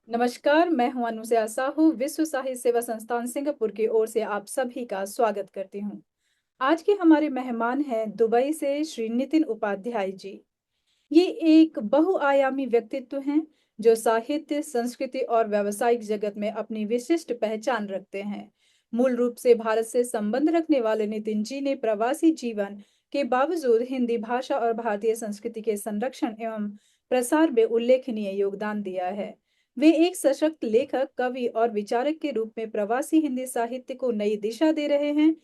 नमस्कार, मैं हूं अनुसया साहू। विश्व साहित्य सेवा संस्थान सिंगापुर की ओर से आप सभी का स्वागत करती हूं। आज के हमारे मेहमान हैं दुबई से श्री नितिन उपाध्याय जी। ये एक बहुआयामी व्यक्तित्व हैं जो साहित्य, संस्कृति और व्यावसायिक जगत में अपनी विशिष्ट पहचान रखते हैं। मूल रूप से भारत से संबंध रखने वाले नितिन जी ने प्रवासी जीवन के बावजूद हिंदी भाषा और भारतीय संस्कृति के संरक्षण एवं प्रसार में उल्लेखनीय योगदान दिया है। वे एक सशक्त लेखक, कवि और विचारक के रूप में प्रवासी हिंदी साहित्य को नई दिशा दे रहे हैं।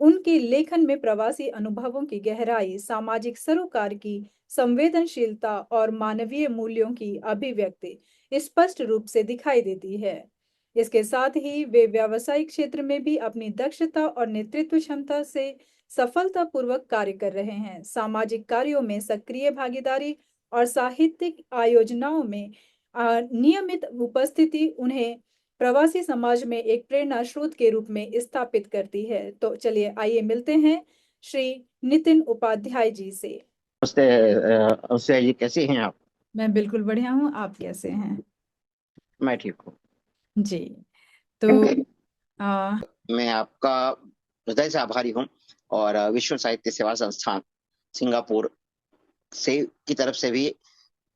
उनके लेखन में प्रवासी अनुभवों की गहराई, सामाजिक सरोकार की संवेदनशीलता और मानवीय मूल्यों की अभिव्यक्ति स्पष्ट रूप से दिखाई देती है। इसके साथ ही वे व्यावसायिक क्षेत्र में भी अपनी दक्षता और नेतृत्व क्षमता से सफलतापूर्वक कार्य कर रहे हैं। सामाजिक कार्यों में सक्रिय भागीदारी और साहित्यिक आयोजनाओं में नियमित उपस्थिति उन्हें प्रवासी समाज में एक प्रेरणा स्रोत के रूप में स्थापित करती है। तो चलिए आइए मिलते हैं श्री नितिन उपाध्याय जी से। नमस्ते। अवसर जी, कैसे हैं आप? मैं बिल्कुल बढ़िया हूँ, आप कैसे हैं? मैं ठीक हूँ। जी। तो आ, मैं आपका हृदय से आभारी हूँ। और विश्व साहित्य सेवा संस्थान सिंगापुर से की तरफ से भी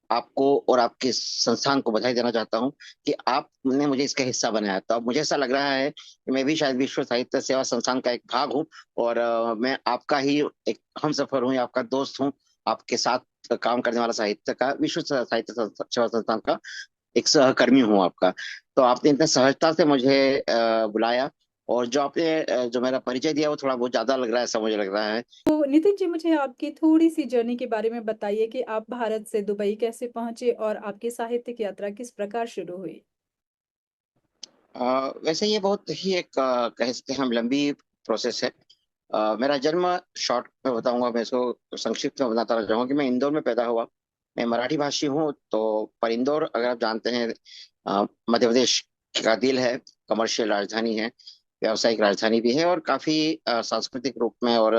आपको और आपके संस्थान को बधाई देना चाहता हूँ कि आपने मुझे इसका हिस्सा बनाया। तो अब मुझे ऐसा लग रहा है कि मैं भी शायद विश्व साहित्य सेवा संस्थान का एक भाग हूँ। और मैं आपका ही एक हमसफर हूँ या आपका दोस्त हूँ। आपके साथ काम करने वाला साहित्य का विश्व साहित्य सेवा संस्थान का एक सहकर्मी हूँ आपका। तो आपने इतने सहजता से मुझे बुलाया। और जो आपने जो मेरा परिचय दिया वो थोड़ा बहुत ज्यादा लग रहा है, ऐसा मुझे लग रहा है। तो नितिन जी, मुझे आपकी थोड़ी सी जर्नी के बारे में बताइए कि आप भारत से दुबई कैसे पहुंचे और आपकी साहित्यिक यात्रा किस प्रकार शुरू हुई। वैसे ये बहुत ही एक कह सकते हैं हम लंबी प्रोसेस है। मेरा जन्म शॉर्ट में बताऊंगा, मैं इसको संक्षिप्त में बताता रह जाऊंगा कि मैं इंदौर में पैदा हुआ। मैं मराठी भाषी हूँ। तो पर इंदौर, अगर आप जानते हैं, मध्य प्रदेश का दिल है। कमर्शियल राजधानी है, व्यावसायिक राजधानी भी है, और काफी सांस्कृतिक रूप में और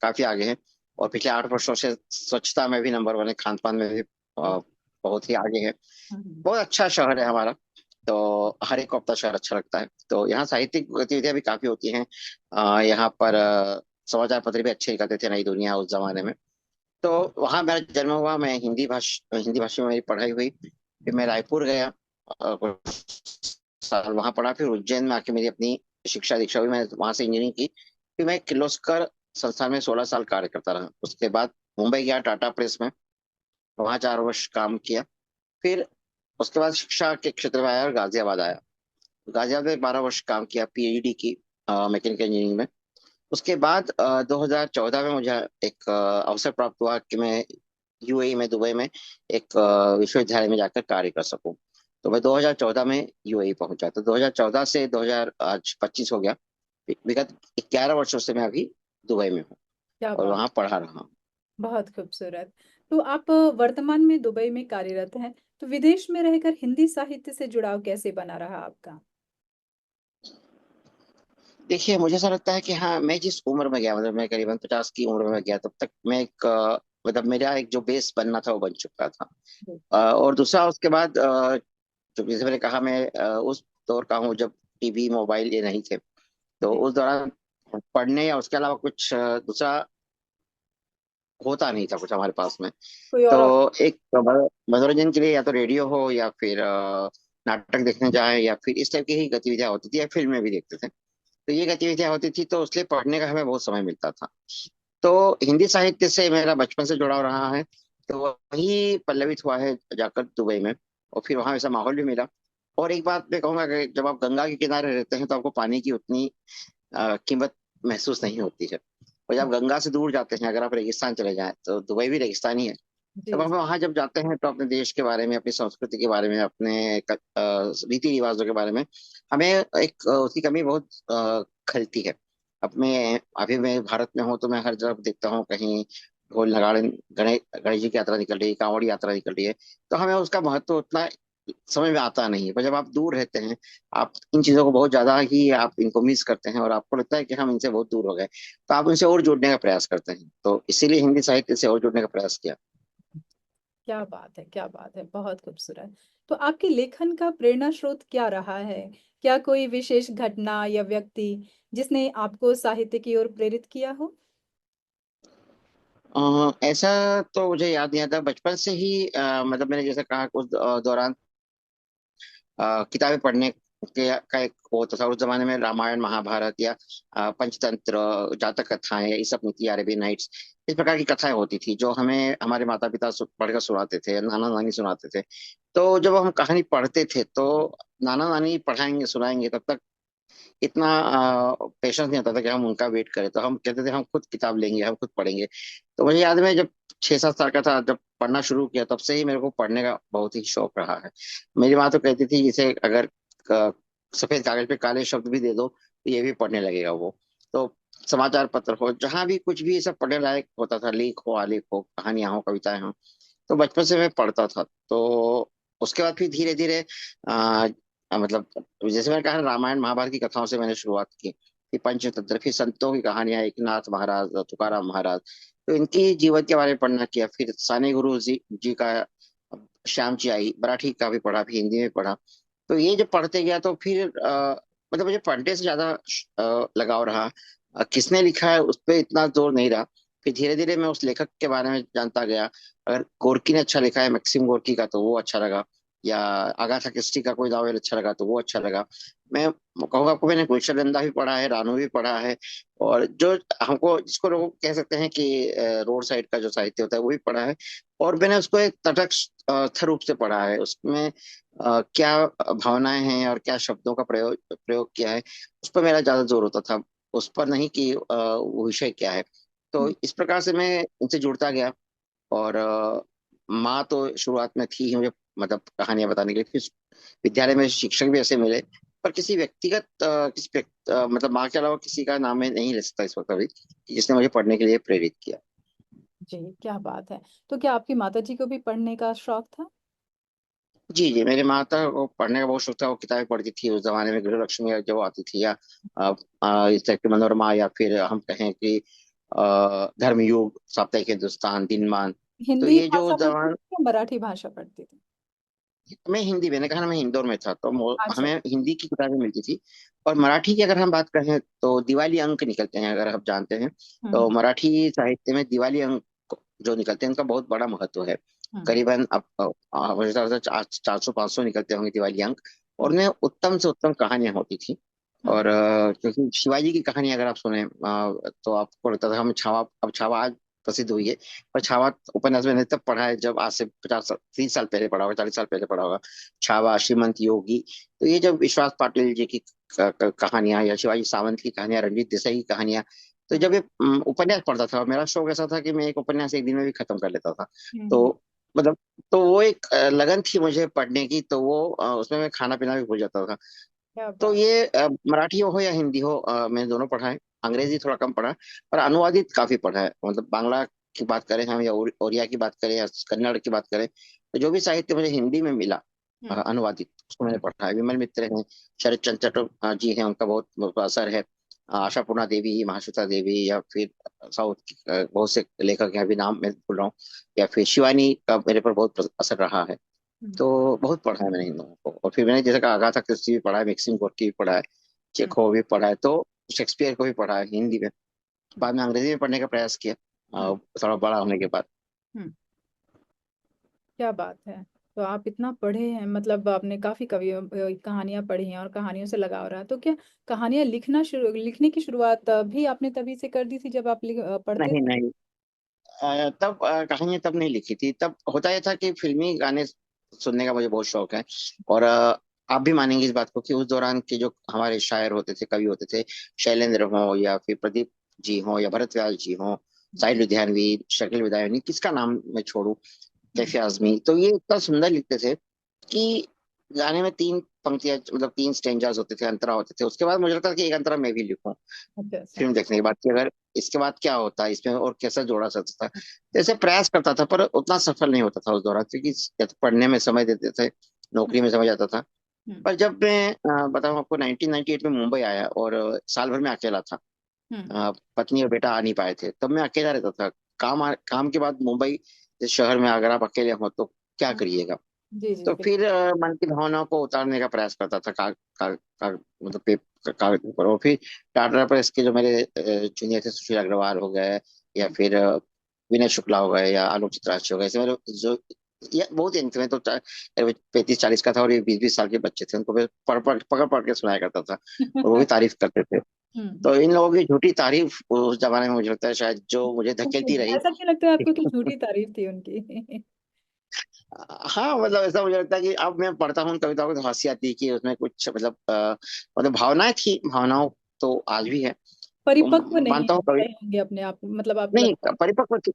काफी आगे है। और पिछले 8 वर्षों से स्वच्छता में भी नंबर 1 है, खान पान में भी बहुत ही आगे है। हम्म। बहुत अच्छा शहर है हमारा। तो हर एक को अपना शहर अच्छा लगता है। तो यहाँ साहित्यिक गतिविधियां भी काफी होती हैं। यहाँ पर समाचार पत्र भी अच्छे निकलते थे, नई दुनिया उस जमाने में। तो वहाँ मेरा जन्म हुआ। मैं हिंदी भाषा में मेरी पढ़ाई हुई। फिर मैं रायपुर गया, कुछ साल वहाँ पढ़ा। फिर उज्जैन में आके मेरी अपनी शिक्षा दीक्षा हुई, मैंने वहां से इंजीनियरिंग की। फिर मैं किर्लोस्कर संस्थान में 16 साल कार्य करता रहा। उसके बाद मुंबई गया, टाटा प्रेस में। वहाँ 4 वर्ष काम किया। फिर उसके बाद शिक्षा के क्षेत्र में आया और गाजियाबाद आया। गाजियाबाद में 12 वर्ष काम किया, पीएचडी की मैकेनिकल इंजीनियरिंग में। उसके बाद 2014 में मुझे एक अवसर प्राप्त हुआ कि मैं यूएई में, दुबई में एक विश्वविद्यालय में जाकर कार्य कर सकूं। तो मैं 2014 में यूएई पहुंचा। तो 2014 से 2000 आज 25 हो गया। विगत 11 वर्षों से मैं अभी दुबई में हूँ क्या और बात, वहाँ पढ़ा रहा हूँ। बहुत खूबसूरत। तो आप वर्तमान में दुबई में कार्यरत हैं, तो विदेश में रहकर हिंदी साहित्य से जुड़ाव कैसे बना रहा आपका? देखिए, मुझे ऐसा लगता है कि हाँ, मैं जिस उम्र में गया, मतलब मैं करीबन 50 की उम्र में गया, तब तक मैं एक मतलब मेरा एक जो बेस बनना था वो बन चुका था। जी। और दूसरा, उसके बाद जो जैसे मैंने कहा, मैं उस दौर का हूँ जब टीवी मोबाइल ये नहीं थे। तो जी। उस दौरान पढ़ने या उसके अलावा कुछ दूसरा होता नहीं था कुछ हमारे पास में। कोई तो और एक मनोरंजन के लिए या तो रेडियो हो या फिर नाटक देखने जाए या फिर इस टाइप की ही गतिविधियां होती थी, या फिल्में भी देखते थे। तो ये गतिविधियां होती थी, तो उसलिए पढ़ने का हमें बहुत समय मिलता था। तो हिंदी साहित्य से मेरा बचपन से जुड़ाव रहा है। तो वही पल्लवित हुआ है जाकर दुबई में। और फिर वहां वैसा माहौल भी मिला। और एक बात मैं कहूंगा कि जब आप गंगा के किनारे रहते हैं तो आपको पानी की उतनी कीमत महसूस नहीं होती है। और जब गंगा से दूर जाते हैं, अगर आप रेगिस्तान चले जाएं, तो दुबई भी रेगिस्तान ही है। तब जी। हम वहां जब जाते हैं तो अपने देश के बारे में, अपनी संस्कृति के बारे में, अपने रीति रिवाजों के बारे में हमें एक उसकी कमी बहुत खलती है। अब मैं अभी मैं भारत में हूँ, तो मैं हर जगह देखता हूँ कहीं ढोल नगाड़े, गणेश जी की यात्रा निकल रही है, कांवड़ी यात्रा निकल रही है। तो हमें उसका महत्व उतना समझ में आता नहीं है। पर जब आप दूर रहते हैं, आप इन चीजों को बहुत ज्यादा ही आप इनको मिस करते हैं, और आपको लगता है कि हम इनसे बहुत दूर हो गए। तो आप उनसे और जुड़ने का प्रयास करते हैं। तो इसीलिए हिंदी साहित्य से और जुड़ने का प्रयास किया। क्या बात है, क्या बात है, बहुत खूबसूरत। तो आपके लेखन का प्रेरणा स्रोत क्या रहा है? क्या कोई विशेष घटना या व्यक्ति जिसने आपको साहित्य की ओर प्रेरित किया हो? ऐसा तो मुझे याद नहीं आता बचपन से ही मतलब मैंने जैसे कहा उस दौरान किताबें पढ़ने का एक होता था। उस जमाने में रामायण महाभारत या पंचतंत्र, जातक कथाएं, ये सब नीति अरेबियन नाइट्स, इस प्रकार की कथाएं होती थी जो हमें हमारे माता पिता पढ़कर सुनाते थे, नाना नानी सुनाते थे। तो जब हम कहानी पढ़ते थे तो नाना नानी पढ़ाएंगे सुनाएंगे, तब तक इतना पेशेंस नहीं आता था कि हम उनका वेट करें। तो हम कहते थे हम खुद किताब लेंगे, हम खुद पढ़ेंगे। तो मुझे याद है मैं जब 6-7 साल का था, जब पढ़ना शुरू किया, तब से ही मेरे को पढ़ने का बहुत ही शौक रहा है। मेरी माँ तो कहती थी इसे अगर सफेद कागज पे काले शब्द भी दे दो तो ये भी पढ़ने लगेगा वो। तो समाचार पत्र हो, जहां भी कुछ भी सब पढ़ने लायक होता था, लेख हो आलेख हो, कहानियां हो, कविताएं हो, तो बचपन से मैं पढ़ता था। तो उसके बाद फिर धीरे धीरे मतलब जैसे मैंने कहा, रामायण महाभारत की कथाओं से मैंने शुरुआत की, फिर पंचतंत्र, फिर संतों की कहानियां, एकनाथ महाराज, तुकाराम महाराज, तो इनकी जीवन के बारे में पढ़ना किया। फिर साने गुरु जी का श्याम जी आई, मराठी का भी पढ़ा, फिर हिंदी में पढ़ा। तो ये जब पढ़ते गया तो फिर मतलब मुझे पढ़ने से ज्यादा लगाव रहा। किसने लिखा है उस पर इतना जोर नहीं रहा। फिर धीरे धीरे मैं उस लेखक के बारे में जानता गया। अगर गोर्की ने अच्छा लिखा है, मैक्सिम गोर्की का, तो वो अच्छा लगा। या अगाथा क्रिस्टी का कोई नॉवेल अच्छा लगा तो वो अच्छा लगा। मैं कहूँगा आपको, मैंने गुलशन नंदा भी पढ़ा है, रानू भी पढ़ा है, और जो हमको जिसको लोग कह सकते हैं कि रोड साइड का जो साहित्य होता है वो भी पढ़ा है। और मैंने उसको एक तटस्थ रूप से पढ़ा है। उसमें क्या भावनाएं हैं और क्या शब्दों का प्रयोग प्रयोग किया है, उस पर मेरा ज्यादा जोर होता था, उस पर नहीं कि वो विषय क्या है। तो हुँ। इस प्रकार से मैं इनसे जुड़ता गया। और माँ तो शुरुआत में थी ही मुझे, मतलब कहानियां बताने के लिए। फिर विद्यालय में शिक्षक भी ऐसे मिले, पर किसी व्यक्तिगत मतलब माँ के अलावा किसी का नाम मैं नहीं ले सकता इस वक्त अभी, कि जिसने मुझे पढ़ने के लिए प्रेरित किया। जी, क्या बात है। तो क्या आपकी माताजी को भी पढ़ने का शौक था? जी जी, मेरी माता को पढ़ने का बहुत शौक था। वो किताबें पढ़ती थी उस जमाने में, गृह लक्ष्मी जो आती थी, या साहित्य मनोरमा, या फिर हम कहें कि धर्मयुग, साप्ताहिक हिंदुस्तान, दिनमान। तो हिंदी ये जो भाषा पढ़ती जवान, थी या मराठी भाषा पढ़ती थी? मैं हिंदी, मैंने कहा ना मैं इंदौर में था, तो अच्छा। हमें हिंदी की किताबें मिलती थी। और मराठी की अगर हम बात करें तो दिवाली अंक निकलते हैं, अगर आप जानते हैं। हुँ, तो मराठी साहित्य में दिवाली अंक जो निकलते हैं उनका बहुत बड़ा महत्व है। हुँ, करीबन अब मुझे लगता है 400-500 निकलते होंगे दिवाली अंक। और हुँ, उनमें उत्तम से उत्तम कहानियां होती थी। हुँ, और क्योंकि शिवाजी की कहानी अगर आप सुने, तो आपको लगता था हम छावा, अब छावा आज प्रसिद्ध हुई है, पर छावा उपन्यास मैंने तब पढ़ा है जब आज से 30 साल पहले पढ़ा होगा, 40 साल पहले पढ़ा होगा। छावा, श्रीमंत योगी, तो ये जब विश्वास पाटिल जी की कहानियां, या शिवाजी सावंत की कहानियां, रणजीत देसाई की कहानियां, तो हुँ, जब ये उपन्यास पढ़ता था, मेरा शौक ऐसा था कि मैं एक उपन्यास एक दिन में भी खत्म कर लेता था। हुँ, तो हुँ। मतलब, तो वो एक लगन थी मुझे पढ़ने की। तो वो उसमें मैं खाना पीना भी भूल जाता था। क्या तो बात! ये मराठी हो या हिंदी हो, मैंने दोनों पढ़ा है। अंग्रेजी थोड़ा कम पढ़ा है, पर अनुवादित काफी पढ़ा है। मतलब बांग्ला की बात करें हम, या ओरिया की बात करें, या कन्नड़ की बात करें, तो जो भी साहित्य मुझे हिंदी में मिला हुँ, अनुवादित, उसको मैंने पढ़ा है। विमल मित्र हैं, शरद चंद्र चट्टोपाध्याय जी हैं, उनका बहुत बहुत असर है। आशापूर्णा देवी, महाश्वेता देवी, या फिर साउथ की बहुत से लेखक हैं, अभी नाम मैं भूल रहा हूँ। या फिर शिवानी का मेरे पर बहुत असर रहा है। हुँ, तो बहुत पढ़ा है मैंने इन लोगों को। और फिर मैंने जैसे कहा, अगाथा क्रिस्टी भी पढ़ा है, मैक्सिम गोर्की भी पढ़ा है, हुँ, चेखव भी पढ़ा है, तो शेक्सपियर को भी पढ़ा है हिंदी में। हुँ, बाद में अंग्रेजी में पढ़ने का प्रयास किया हुँ, थोड़ा बड़ा होने के बाद। हुँ। क्या बात है। तो आप इतना पढ़े हैं, मतलब आपने काफ़ी कवियों कहानियाँ पढ़ी हैं और कहानियों से लगाव रहा है। तो क्या कहानियाँ लिखने की शुरुआत भी आपने तभी से कर दी थी जब आप पढ़ते नहीं थे? नहीं, तब कहानियां तब नहीं लिखी थी। तब होता यह था कि फिल्मी गाने सुनने का मुझे बहुत शौक है। और आप भी मानेंगे इस बात को कि उस दौरान के जो हमारे शायर होते थे, कवि होते थे, शैलेंद्र हो, या फिर प्रदीप जी हो, या भरत व्यास जी हो, साहिर लुधियानवी, शकील विदायनी, किसका नाम मैं छोड़ू, हुँ, कैफे आजमी, तो ये इतना सुंदर लिखते थे कि गाने में 3 पंक्तियां, मतलब 3 स्टेंजास होते थे, अंतरा होते थे। उसके बाद मुझे लगता था कि एक अंतरा मैं भी लिखूं अच्छा, अच्छा। फिल्म देखने के बाद, कि अगर इसके बाद क्या होता है इसमें और कैसा जोड़ा सकता था। जैसे प्रयास करता था, पर उतना सफल नहीं होता था उस दौरान, क्योंकि या तो पढ़ने में समय देते थे, हुँ, नौकरी में समय जाता था। हुँ, पर जब मैं बताऊं आपको, 1998 में मुंबई आया, और साल भर में अकेला था। हुँ, पत्नी और बेटा आ नहीं पाए थे, तब मैं अकेला रहता था। काम के बाद मुंबई जैसे शहर में अगर आप अकेले हो तो क्या हुँ, करिएगा। जी जी तो बिल्कुल। फिर मन की भावनाओं को उतारने का प्रयास करता था मतलब कागज पर। और फिर टाटा प्रेस के जो मेरे जूनियर थे, सुशील अग्रवाल हो गए, या हम्म, फिर विनय शुक्ला हो गए, या आलोक चित्राची हो गए, ऐसे मेरे जो या बहुत यंग थे। मैं तो 35-40 का था, और ये 20-20 साल के बच्चे थे, उनको मैं पकड़ पकड़ के सुनाया करता था, और वो भी तारीफ करते थे। हम्म। तो इन लोगों की झूठी तारीफ उस जमाने में, मुझे लगता है शायद, जो मुझे धकेलती रही। ऐसा क्यों लगता है आपको कि झूठी तारीफ थी उनकी? हाँ, मतलब ऐसा मुझे लगता है कि अब मैं पढ़ता हूँ उन कविताओं को, तो हंसी आती है कि उसमें कुछ मतलब मतलब भावनाएं थी, भावनाओं तो आज भी है। तो परिपक्व नहीं मानता हूँ कवि, रहे होंगे अपने आप, मतलब आपको नहीं, लगता है?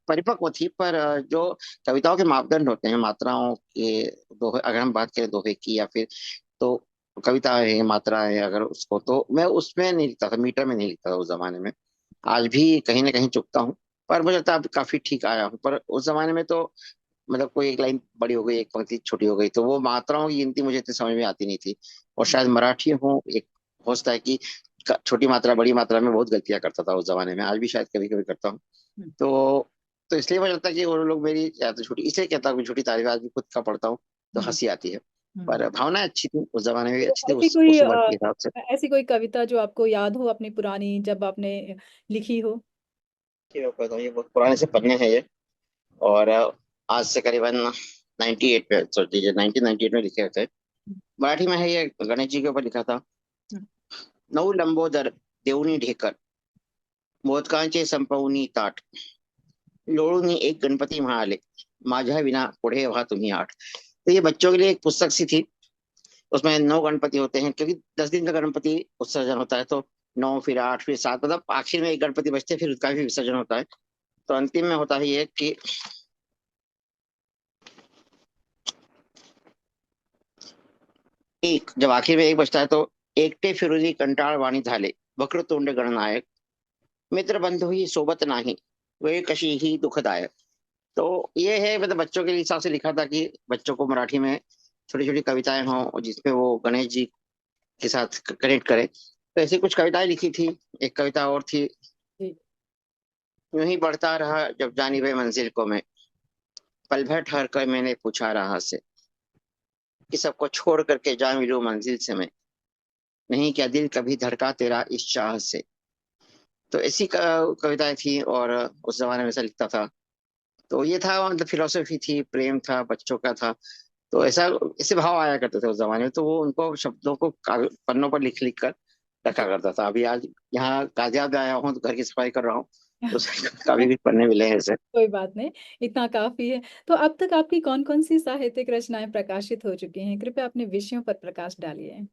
परिपक्व थी, पर जो कविताओं के मापदंड होते हैं, मात्राओं के, दोहे, अगर हम बात करें दोहे की, या फिर तो कविता है, मात्रा है, अगर उसको, तो मैं उसमें नहीं लिखता था, मीटर में नहीं लिखता था उस जमाने में। आज भी कहीं ना कहीं चुकता हूँ, पर मुझे लगता है अब काफी ठीक आया हूँ। पर उस जमाने में तो मतलब कोई एक लाइन बड़ी हो गई, एक पंक्ति छोटी हो गई, तो वो मात्राओं की गिनती मुझे इतनी समझ में आती नहीं थी। और शायद मराठी हूँ, एक हो सकता है कि छोटी मात्रा बड़ी मात्रा में बहुत गलतियां करता था उस जमाने में, आज भी शायद कभी कभी करता हूँ। हम्म, तो तो इसलिए मुझे लगता है कि वो लोग मेरी, या तो छोटी, इसलिए कहता हूँ कि छोटी तारीफ आज भी खुद का पढ़ता हूँ तो हम्म, हंसी आती है। हम्म। पर भावनाएं अच्छी थी उस जमाने में भी, तो अच्छी थी ऐसी उस कोई उम्र के हिसाब से। ऐसी कोई कविता जो आपको याद हो अपनी पुरानी, जब आपने लिखी हो? कि मैं कहता हूँ, ये बहुत पुराने से पन्ने हैं ये, और आज से करीबन 98 में, सोच लीजिए 1998 में लिखे थे। मराठी में है ये, गणेश जी के ऊपर लिखा था। हम्म, नऊ लंबोदर देऊनी ढेकर, मोदकांचे संपवनी ताट, लोळूनी एक गणपती म्हणाले, माझ्या विना पुढे व्हा तुम्ही आठ। तो ये बच्चों के लिए एक पुस्तक सी थी। उसमें 9 गणपति होते हैं, क्योंकि 10 दिन का गणपति विसर्जन होता है, तो 9, फिर 8, फिर 7, मतलब आखिर में एक गणपति बचते हैं, फिर उसका भी विसर्जन होता है। तो अंतिम में होता है ये कि एक, जब आखिर में एक बचता है, तो एकटे फिरोजी कंटाळ वाणी झाले, वक्रतुंड गणनायक, मित्र बंधु ही सोबत नाही, वे कशी ही दुखदायक। तो ये है, मतलब बच्चों के हिसाब से लिखा था कि बच्चों को मराठी में छोटी छोटी कविताएं हों, जिसपे वो गणेश जी के साथ कनेक्ट करें। तो ऐसी कुछ कविताएं लिखी थी। एक कविता और थी, जी। यूं ही बढ़ता रहा जब जानी गई मंजिल को मैं, पल भर ठहर कर मैंने पूछा राह से, कि सबको छोड़ करके जा मिलूं मंजिल से मैं, नहीं क्या दिल कभी धड़का तेरा इस चाह से। तो ऐसी कविताएं थी, और उस जमाने में ऐसा लिखता था। तो ये था, मतलब फिलोसफी थी, प्रेम था, बच्चों का था। तो ऐसा, ऐसे भाव आया करते थे उस जमाने में, तो वो उनको शब्दों को पन्नों पर लिख लिख कर रखा जी। करता था। अभी आज यहाँ गाजियाबाद आया हूँ, तो घर की सफाई कर रहा हूँ, तो काफी भी पन्ने मिले हैं ऐसे। कोई बात नहीं, इतना काफी है। तो अब तक आपकी कौन कौन सी साहित्यिक रचनाएं प्रकाशित हो चुकी हैं? कृपया अपने विषयों पर प्रकाश डालिए।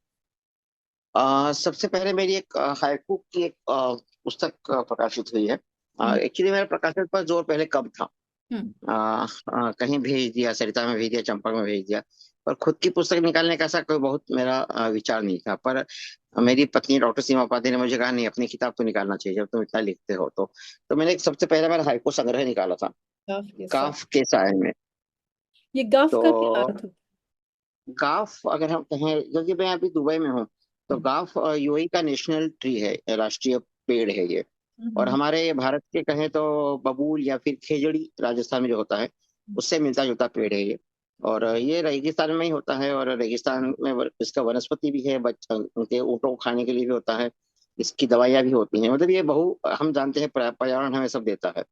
सबसे पहले मेरी एक हाइकू की एक पुस्तक प्रकाशित हुई है। हम्म, एक्चुअली मेरा प्रकाशन पर जोर पहले कम था। हम्म, कहीं भेज दिया, सरिता में भेज दिया, चंपक में भेज दिया, पर खुद की पुस्तक निकालने का ऐसा कोई बहुत मेरा विचार नहीं था। पर मेरी पत्नी डॉक्टर सीमा उपाध्याय ने मुझे कहा, नहीं, अपनी किताब तो निकालना चाहिए जब तुम इतना लिखते हो। तो मैंने एक, सबसे पहले मेरा हाइकू संग्रह निकाला था, गाफ के साथ। काफ के साय में। ये गाफ का क्या तो अर्थ होता गाफ, अगर हम कहें, क्योंकि मैं अभी दुबई में हूँ, तो है? गाफ यूएई का नेशनल ट्री है, राष्ट्रीय पेड़ है ये। और हम्म, हमारे भारत के कहें तो बबूल या फिर खेजड़ी, राजस्थान में जो होता है, उससे मिलता जुलता पेड़ है ये। और ये रेगिस्तान में ही होता है, और रेगिस्तान में इसका वनस्पति भी है, उनके ऊँटों को खाने के लिए भी होता है, इसकी दवाइयाँ भी होती हैं। मतलब ये बहु, हम जानते हैं, पर्यावरण हमें सब देता है,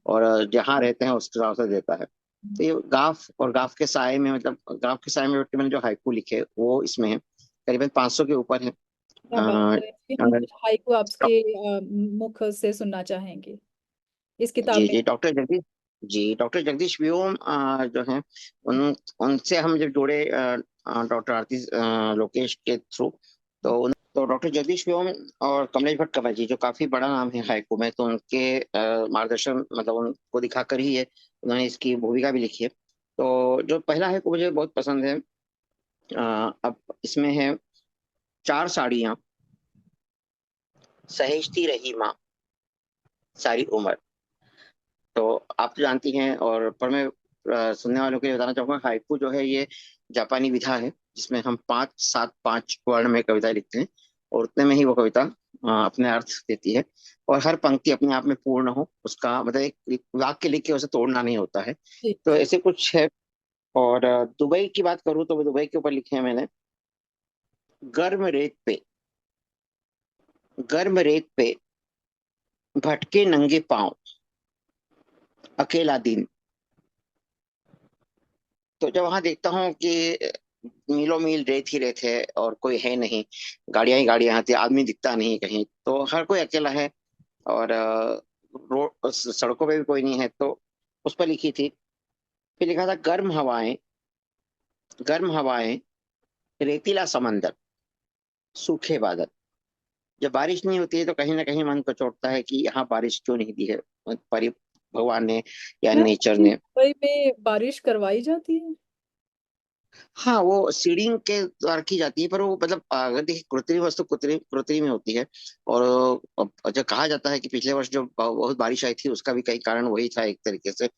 और जहाँ रहते हैं उस हिसाब से देता है। तो ये गाफ, और गाफ के साय में, मतलब गाफ के साय में बैठ के मैंने जो हाइकू लिखे वो इसमें है, करीबन 500 के ऊपर है। क्या बात अ, है कि हम अ, कुछ हाइकू आपके मुख से सुनना चाहेंगे इस किताब जी में। जी, डॉक्टर जगदीश व्योम जो है, उन उनसे हम जब जुड़े, डॉक्टर आरती लोकेश के थ्रू, तो डॉक्टर जगदीश व्योम और कमलेश भट्ट कमल जी, जो काफी बड़ा नाम है हाइकू में, तो उनके मार्गदर्शन, मतलब उनको दिखाकर ही है उन्होंने इसकी भूमिका भी लिखी है। तो जो पहला हाइकू मुझे बहुत पसंद है। अब इसमें है, चार साड़ियां सहेजती रही माँ सारी उम्र। तो आप तो जानती हैं, और पर मैं सुनने वालों के लिए बताना चाहूंगा, हाइकू जो है ये जापानी विधा है, जिसमें हम 5-7-5 वर्ण में कविता लिखते हैं, और उतने में ही वो कविता अपने अर्थ देती है। और हर पंक्ति अपने आप में पूर्ण हो, उसका मतलब एक वाक्य लिख के उसे तोड़ना नहीं होता है। जी तो जी। ऐसे कुछ है। और दुबई की बात करूँ तो दुबई के ऊपर लिखे हैं मैंने, गर्म रेत पे, गर्म रेत पे भटके नंगे पांव, अकेला दिन। तो जब वहां देखता हूँ कि मीलों मील रेत ही रेत है और कोई है नहीं, गाड़ियां ही गाड़ियां आती, आदमी दिखता नहीं कहीं, तो हर कोई अकेला है। और रोड सड़कों पे भी कोई नहीं है, तो उस पर लिखी थी। फिर लिखा था, गर्म हवाएं, गर्म हवाएं, रेतीला समंदर, सूखे बादल। जब बारिश नहीं होती है तो कहीं ना कहीं मन को चोटता है कि यहाँ बारिश क्यों नहीं दी है, परि भगवान ने या मैं नेचर ने। मुंबई में बारिश करवाई जाती है। हाँ, वो सीडिंग के द्वारा की जाती है, पर वो मतलब अगर देखिए, कृत्रिम वस्तु कृत्रिम कृत्रिम ही होती है। और जो कहा जाता है कि पिछले वर्ष जो बहुत बारिश आई थी उसका भी कई कारण वही था एक तरीके से।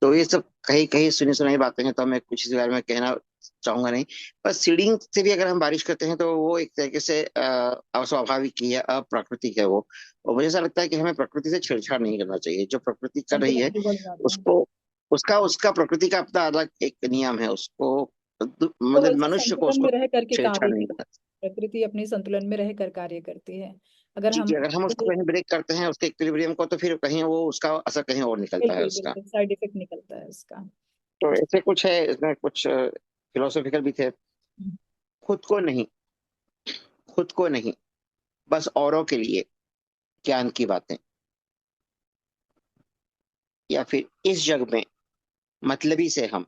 तो ये सब कहीं कहीं सुनी सुनाई बातें हैं, तो मैं कुछ इस बारे में कहना चाहूंगा नहीं। पर सीडिंग से भी अगर हम बारिश करते हैं तो वो एक तरीके से अस्वाभाविक ही है, अप्राकृतिक है वो। और मुझे ऐसा लगता है कि हमें प्रकृति से छेड़छाड़ नहीं करना चाहिए। जो प्रकृति कर रही संतुलन है बिगड़ जाता है। उसको, उसका उसका प्रकृति का अपना अलग एक नियम है, उसको वो मतलब हमेशा मनुष्य को संतुलन उसको में रह करके छेड़छाड़ कार्य नहीं करती करना। है। प्रकृति अपनी संतुलन में रहकर कार्य करती है। अगर जी हम जी, अगर हम उसको कहीं ब्रेक करते हैं उसके इक्विलिब्रियम को, तो फिर कहीं वो उसका असर कहीं और निकलता है बिल्कुल उसका। बिल्कुल साइड इफेक्ट निकलता है उसका। तो ऐसे कुछ है इसमें, कुछ फिलोसॉफिकल भी थे। खुद को नहीं, खुद को नहीं, बस औरों के लिए ज्ञान की बातें। या फिर इस जग में मतलबी से हम,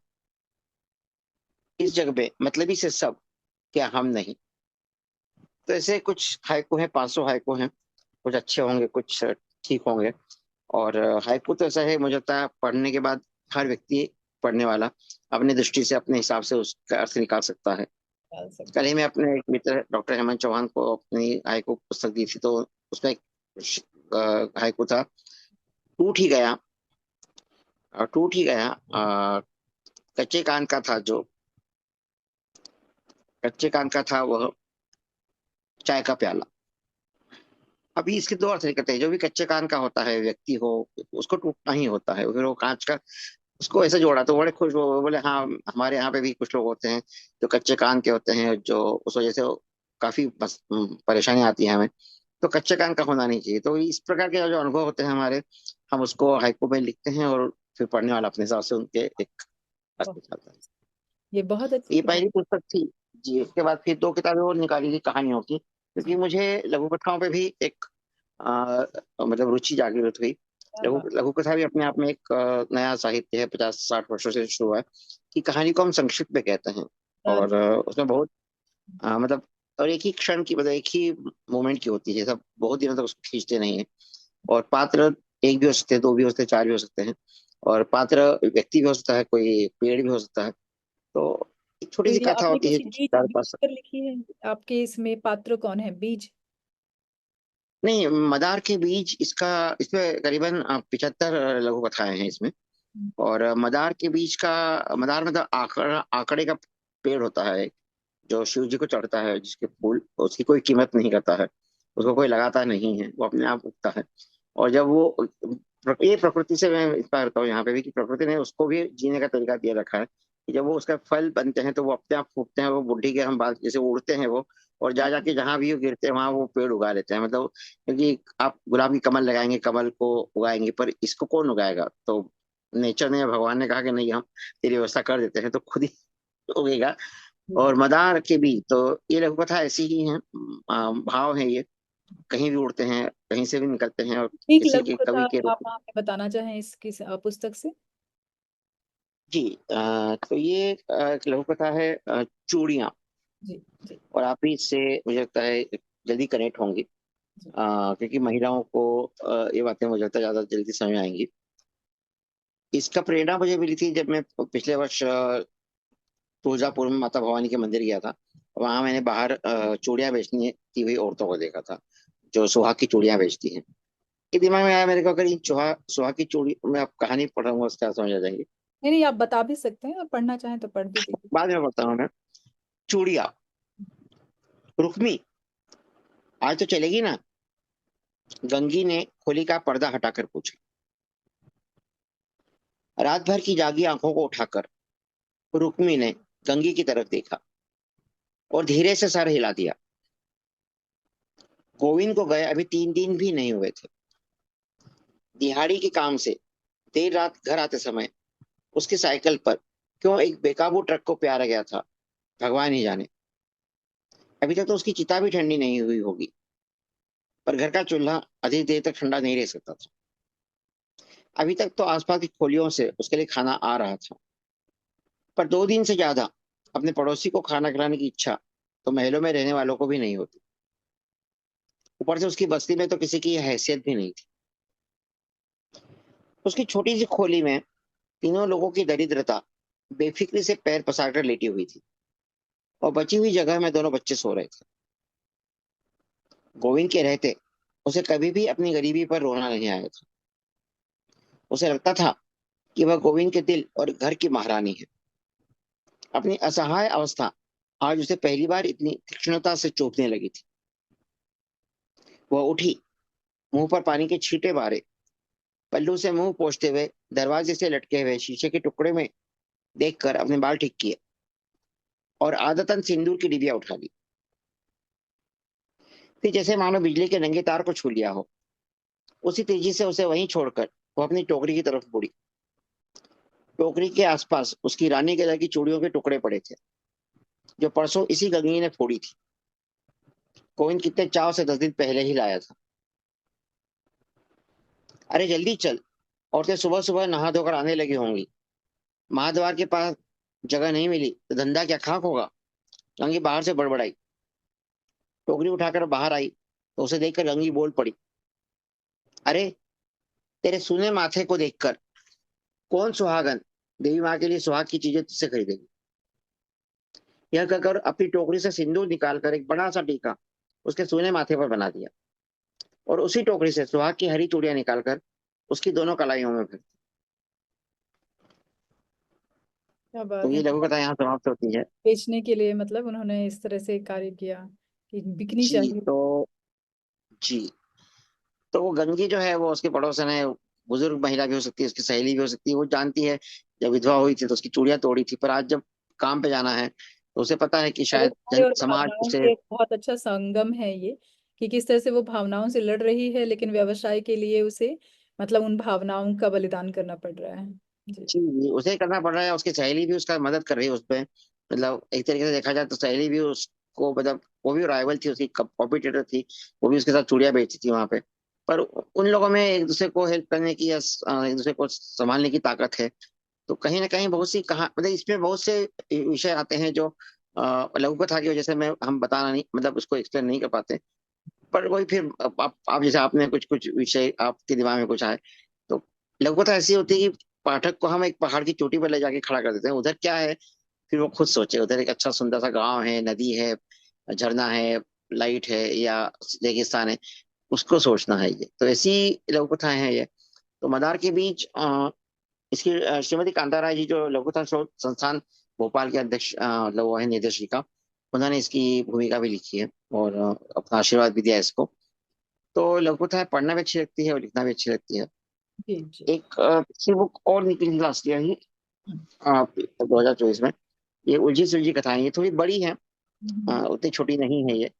इस जग में मतलबी से सब, क्या हम नहीं। तो ऐसे कुछ हाइकू हैं, 500 हाइकू हैं। कुछ अच्छे होंगे, कुछ ठीक होंगे। और हाइकू तो ऐसा है, मुझे लगता है पढ़ने के बाद हर व्यक्ति, पढ़ने वाला, अपनी दृष्टि से अपने हिसाब से उसका अर्थ निकाल सकता है। डाल सकता कल ही है। मैं अपने एक मित्र डॉक्टर हेमंत चौहान को अपनी हाइकू पुस्तक दी थी, तो उसमें एक हाइकू था, टूट ही गया, टूट ही गया, कच्चे कान का था जो, कच्चे कान का था वह चाय का प्याला। अभी इसके दो अर्थ निकलते हैं। जो भी कच्चे कान का होता है व्यक्ति हो, उसको टूटना ही होता है। फिर वो कांच का, उसको ऐसे जोड़ा तो बड़े खुश हो, बोले हाँ, हमारे यहाँ पे भी कुछ लोग होते हैं जो कच्चे कान के होते हैं, जो उस वजह से काफी परेशानी आती है हमें। तो कच्चे कान का होना नहीं चाहिए। तो इस प्रकार के जो अनुभव होते हैं हमारे, हम उसको हाइकू में लिखते हैं, और फिर पढ़ने वाला अपने हिसाब से उनके एक अर्थ वाह, निकालता है। ये बहुत ये अच्छी पहली पुस्तक थी जी। उसके बाद फिर दो किताबें और निकाली थी कहानियों की, क्योंकि मुझे लघु कथाओं पे भी एक मतलब रुचि जागृत हुई। लघु बात। लघु कथा भी अपने आप में एक नया साहित्य है, 50-60 वर्षों से शुरू हुआ है, कि कहानी को हम संक्षिप्त में कहते हैं। और उसमें बहुत मतलब, और एक ही क्षण की, मतलब एक ही मोमेंट की होती है, सब बहुत दिनों तक उसको खींचते नहीं है। और पात्र एक भी हो सकते हैं, दो भी हो सकते हैं, चार भी हो सकते हैं। और पात्र व्यक्ति भी हो सकता है, कोई पेड़ भी हो सकता है। तो एक तो छोटी सी ये कथा आपने होती है, कुछ बीज चार बीज पांच। पर लिखी है? आपके इसमें पात्र कौन है? बीज? नहीं, मदार के बीज, इसका, इसमें करीबन 75 लघु कथाएं हैं इसमें। और मदार के बीज का, मदार मतलब आंकड़े का पेड़ होता है, जो शिव जी को चढ़ता है, जिसके फूल, उसकी कोई कीमत नहीं करता है, उसको कोई लगाता नहीं है, वो अपने आप उगता है। और जब वो, ये प्रकृति से मैं इंस्पायर होता हूँ यहाँ पे भी, कि प्रकृति ने उसको भी जीने का तरीका दिया रखा है, कि जब वो उसका फल बनते हैं तो वो अपने आप फूटते हैं, वो बुढ़ी के हम बाल जैसे उड़ते हैं वो, और जा जाके जहां भी वो गिरते हैं वहां वो पेड़ उगा लेते हैं। मतलब, क्योंकि आप गुलाब की कमल लगाएंगे, कमल को उगाएंगे, पर इसको कौन उगाएगा? तो नेचर ने, भगवान ने कहा कि नहीं, हम तेरी व्यवस्था कर देते हैं, तो खुद ही उगेगा। और मदार के भी, तो ये लघु कथा ऐसी ही है, भाव है ये, कहीं भी उड़ते हैं, कहीं से भी निकलते हैं, और एक किसी लघु के कथा कवि के आप रूप में। हमें बताना चाहें इसकी पुस्तक से? जी, तो ये एक लघु कथा है, चूड़ियाँ। जी जी और आप भी इससे मुझे लगता है जल्दी कनेक्ट होंगी, जी। क्योंकि महिलाओं को ये बातें मुझे लगता है ज्यादा जल्दी समझ में आएंगी। इसका प्रेरणा मुझे मिली थी जब मैं पिछले वर्ष तुळजापुर में माता भवानी के मंदिर गया था। वहां मैंने बाहर चूड़ियां बेचनी की हुई औरतों को देखा था, जो सुहाग की चूड़ियां बेचती हैं। ये दिमाग में आया मेरे को, अगर इन सुहाग की चूड़ी, मैं आप कहानी पढ़ रहा हूँ उसका समझ आ जाएंगे। नहीं नहीं, आप बता भी सकते हैं, और पढ़ना चाहें तो पढ़ भी दीजिए। बाद में पढ़ता हूँ मैं। चूड़िया, रुक्मी, आज तो चलेगी ना? गंगी ने खोली का पर्दा हटाकर पूछा। रात भर की जागी आंखों को उठाकर रुक्मी ने गंगी की तरफ देखा और धीरे से सर हिला दिया। गोविंद को गए अभी 3 दिन भी नहीं हुए थे। दिहाड़ी के काम से देर रात घर आते समय उसकी साइकिल पर क्यों एक बेकाबू ट्रक को प्यारा गया था, भगवान ही जाने। अभी तक तो उसकी चिता भी ठंडी नहीं हुई होगी, पर घर का चूल्हा अधिक देर तक ठंडा नहीं रह सकता था। अभी तक तो आसपास की खोलियों से उसके लिए खाना आ रहा था, पर 2 दिन से ज्यादा अपने पड़ोसी को खाना खिलाने की इच्छा तो महलों में रहने वालों को भी नहीं होती। ऊपर से उसकी बस्ती में तो किसी की हैसियत भी नहीं थी। उसकी छोटी सी खोली में तीनों लोगों की दरिद्रता बेफिक्री से पैर पसारकर लेटी हुई थी, और बची हुई जगह में दोनों बच्चे सो रहे थे। गोविंद के रहते उसे कभी भी अपनी गरीबी पर रोना नहीं आया था। उसे लगता था कि वह गोविंद के दिल और घर की महारानी है। अपनी असहाय अवस्था आज उसे पहली बार इतनी तीक्ष्णता से चौंकने लगी थी। वह उठी, मुंह पर पानी के छींटे मारे, पल्लू से मुंह पोंछते हुए दरवाजे से लटके हुए शीशे के टुकड़े में देखकर अपने बाल ठीक किए और आदतन सिंदूर की डिबिया उठा ली। फिर जैसे मानो बिजली के नंगे तार को छू लिया हो, उसी तेजी से उसे वहीं छोड़कर वो अपनी टोकरी की तरफ मुड़ी। टोकरी के आसपास उसकी रानी कलर की चूड़ियों के टुकड़े पड़े थे, जो परसों इसी गंगी ने फोड़ी थी। गोविंद कितने चाव से 10 दिन पहले ही लाया था। अरे जल्दी चल, औरतें सुबह सुबह नहा धोकर आने लगी होंगी। महाद्वार के पास जगह नहीं मिली तो धंधा क्या खाक होगा। गंगी बाहर से बड़बड़ाई। टोकरी उठाकर बाहर आई तो उसे देखकर गंगी बोल पड़ी, अरे तेरे सूने माथे को देखकर कौन सुहागन देवी माँ के लिए सुहाग की चीजें तुझसे खरीदेगी। यह कहकर अपनी टोकरी से सिंदूर निकालकर एक बड़ा सा टीका उसके सूने माथे पर बना दिया, और उसी टोकरी से सुहाग की हरी चूड़ियां निकालकर उसकी दोनों कलाइयों में भर दी। क्या तो बात है। ये लघु कथा यहाँ समाप्त होती है। बेचने के लिए मतलब उन्होंने इस तरह से कार्य किया कि बिकनी जी चाहिए। तो जी तो वो गंगी जो है वो उसके पड़ोसन है। बुजुर्ग महिला भी हो सकती है, उसकी सहेली भी हो सकती है। वो जानती है जब विधवा हुई थी तो उसकी चूड़ियां तोड़ी थी, पर आज जब काम पे जाना है तो उसे पता है कि शायद व्यवसाय और समाज भावनाओं उसे। के एक बहुत अच्छा संगम है ये, कि किस तरह से वो भावनाओं से लड़ रही है लेकिन व्यवसाय के लिए उसे मतलब उन भावनाओं का बलिदान करना पड़ रहा है। जी। जी उसे करना पड़ रहा है, उसकी सहेली भी उसका मदद कर रही है उसपे। मतलब एक तरीके से देखा जाए तो सहेली भी उसको मतलब वो भी राइवल थी, उसकी कॉम्पिटिटर थी। वो भी उसके साथ चूड़ियां बेचती थी वहां पे। पर उन लोगों में एक दूसरे को हेल्प करने की या एक दूसरे को संभालने की ताकत है। तो कहीं ना कहीं बहुत सी कहा मतलब इसमें बहुत से विषय आते हैं जो लघु कथा की वजह से मैं हम बताना नहीं मतलब उसको एक्सप्लेन नहीं कर पाते। पर वही फिर आप जैसे आपने कुछ कुछ विषय आपके दिमाग में कुछ आए तो लघु कथा ऐसी होती है कि पाठक को हम एक पहाड़ की चोटी पर ले जाके खड़ा कर देते हैं। उधर क्या है फिर वो खुद सोचे। उधर एक अच्छा सुंदर सा गांव है, नदी है, झरना है, लाइट है या रेगिस्तान है, उसको सोचना है। ये तो ऐसी लघु कथाएं हैं ये। तो मदार के बीच इसकी श्रीमती कांता राय जी जो लघु कथा शोध संस्थान भोपाल के अध्यक्ष मतलब वो है निर्देशिका, उन्होंने इसकी भूमिका भी लिखी है और अपना आशीर्वाद भी दिया है इसको। तो लघु कथाएं पढ़ना भी अच्छी लगती है और लिखना भी अच्छी लगती है। जी जी। एक अच्छी बुक और निकली थी लास्ट ईयर ही हम्म, 2024 में। ये उलझी सुलझी कथाएं, ये थोड़ी बड़ी है, हम्म। उतनी छोटी नहीं है ये।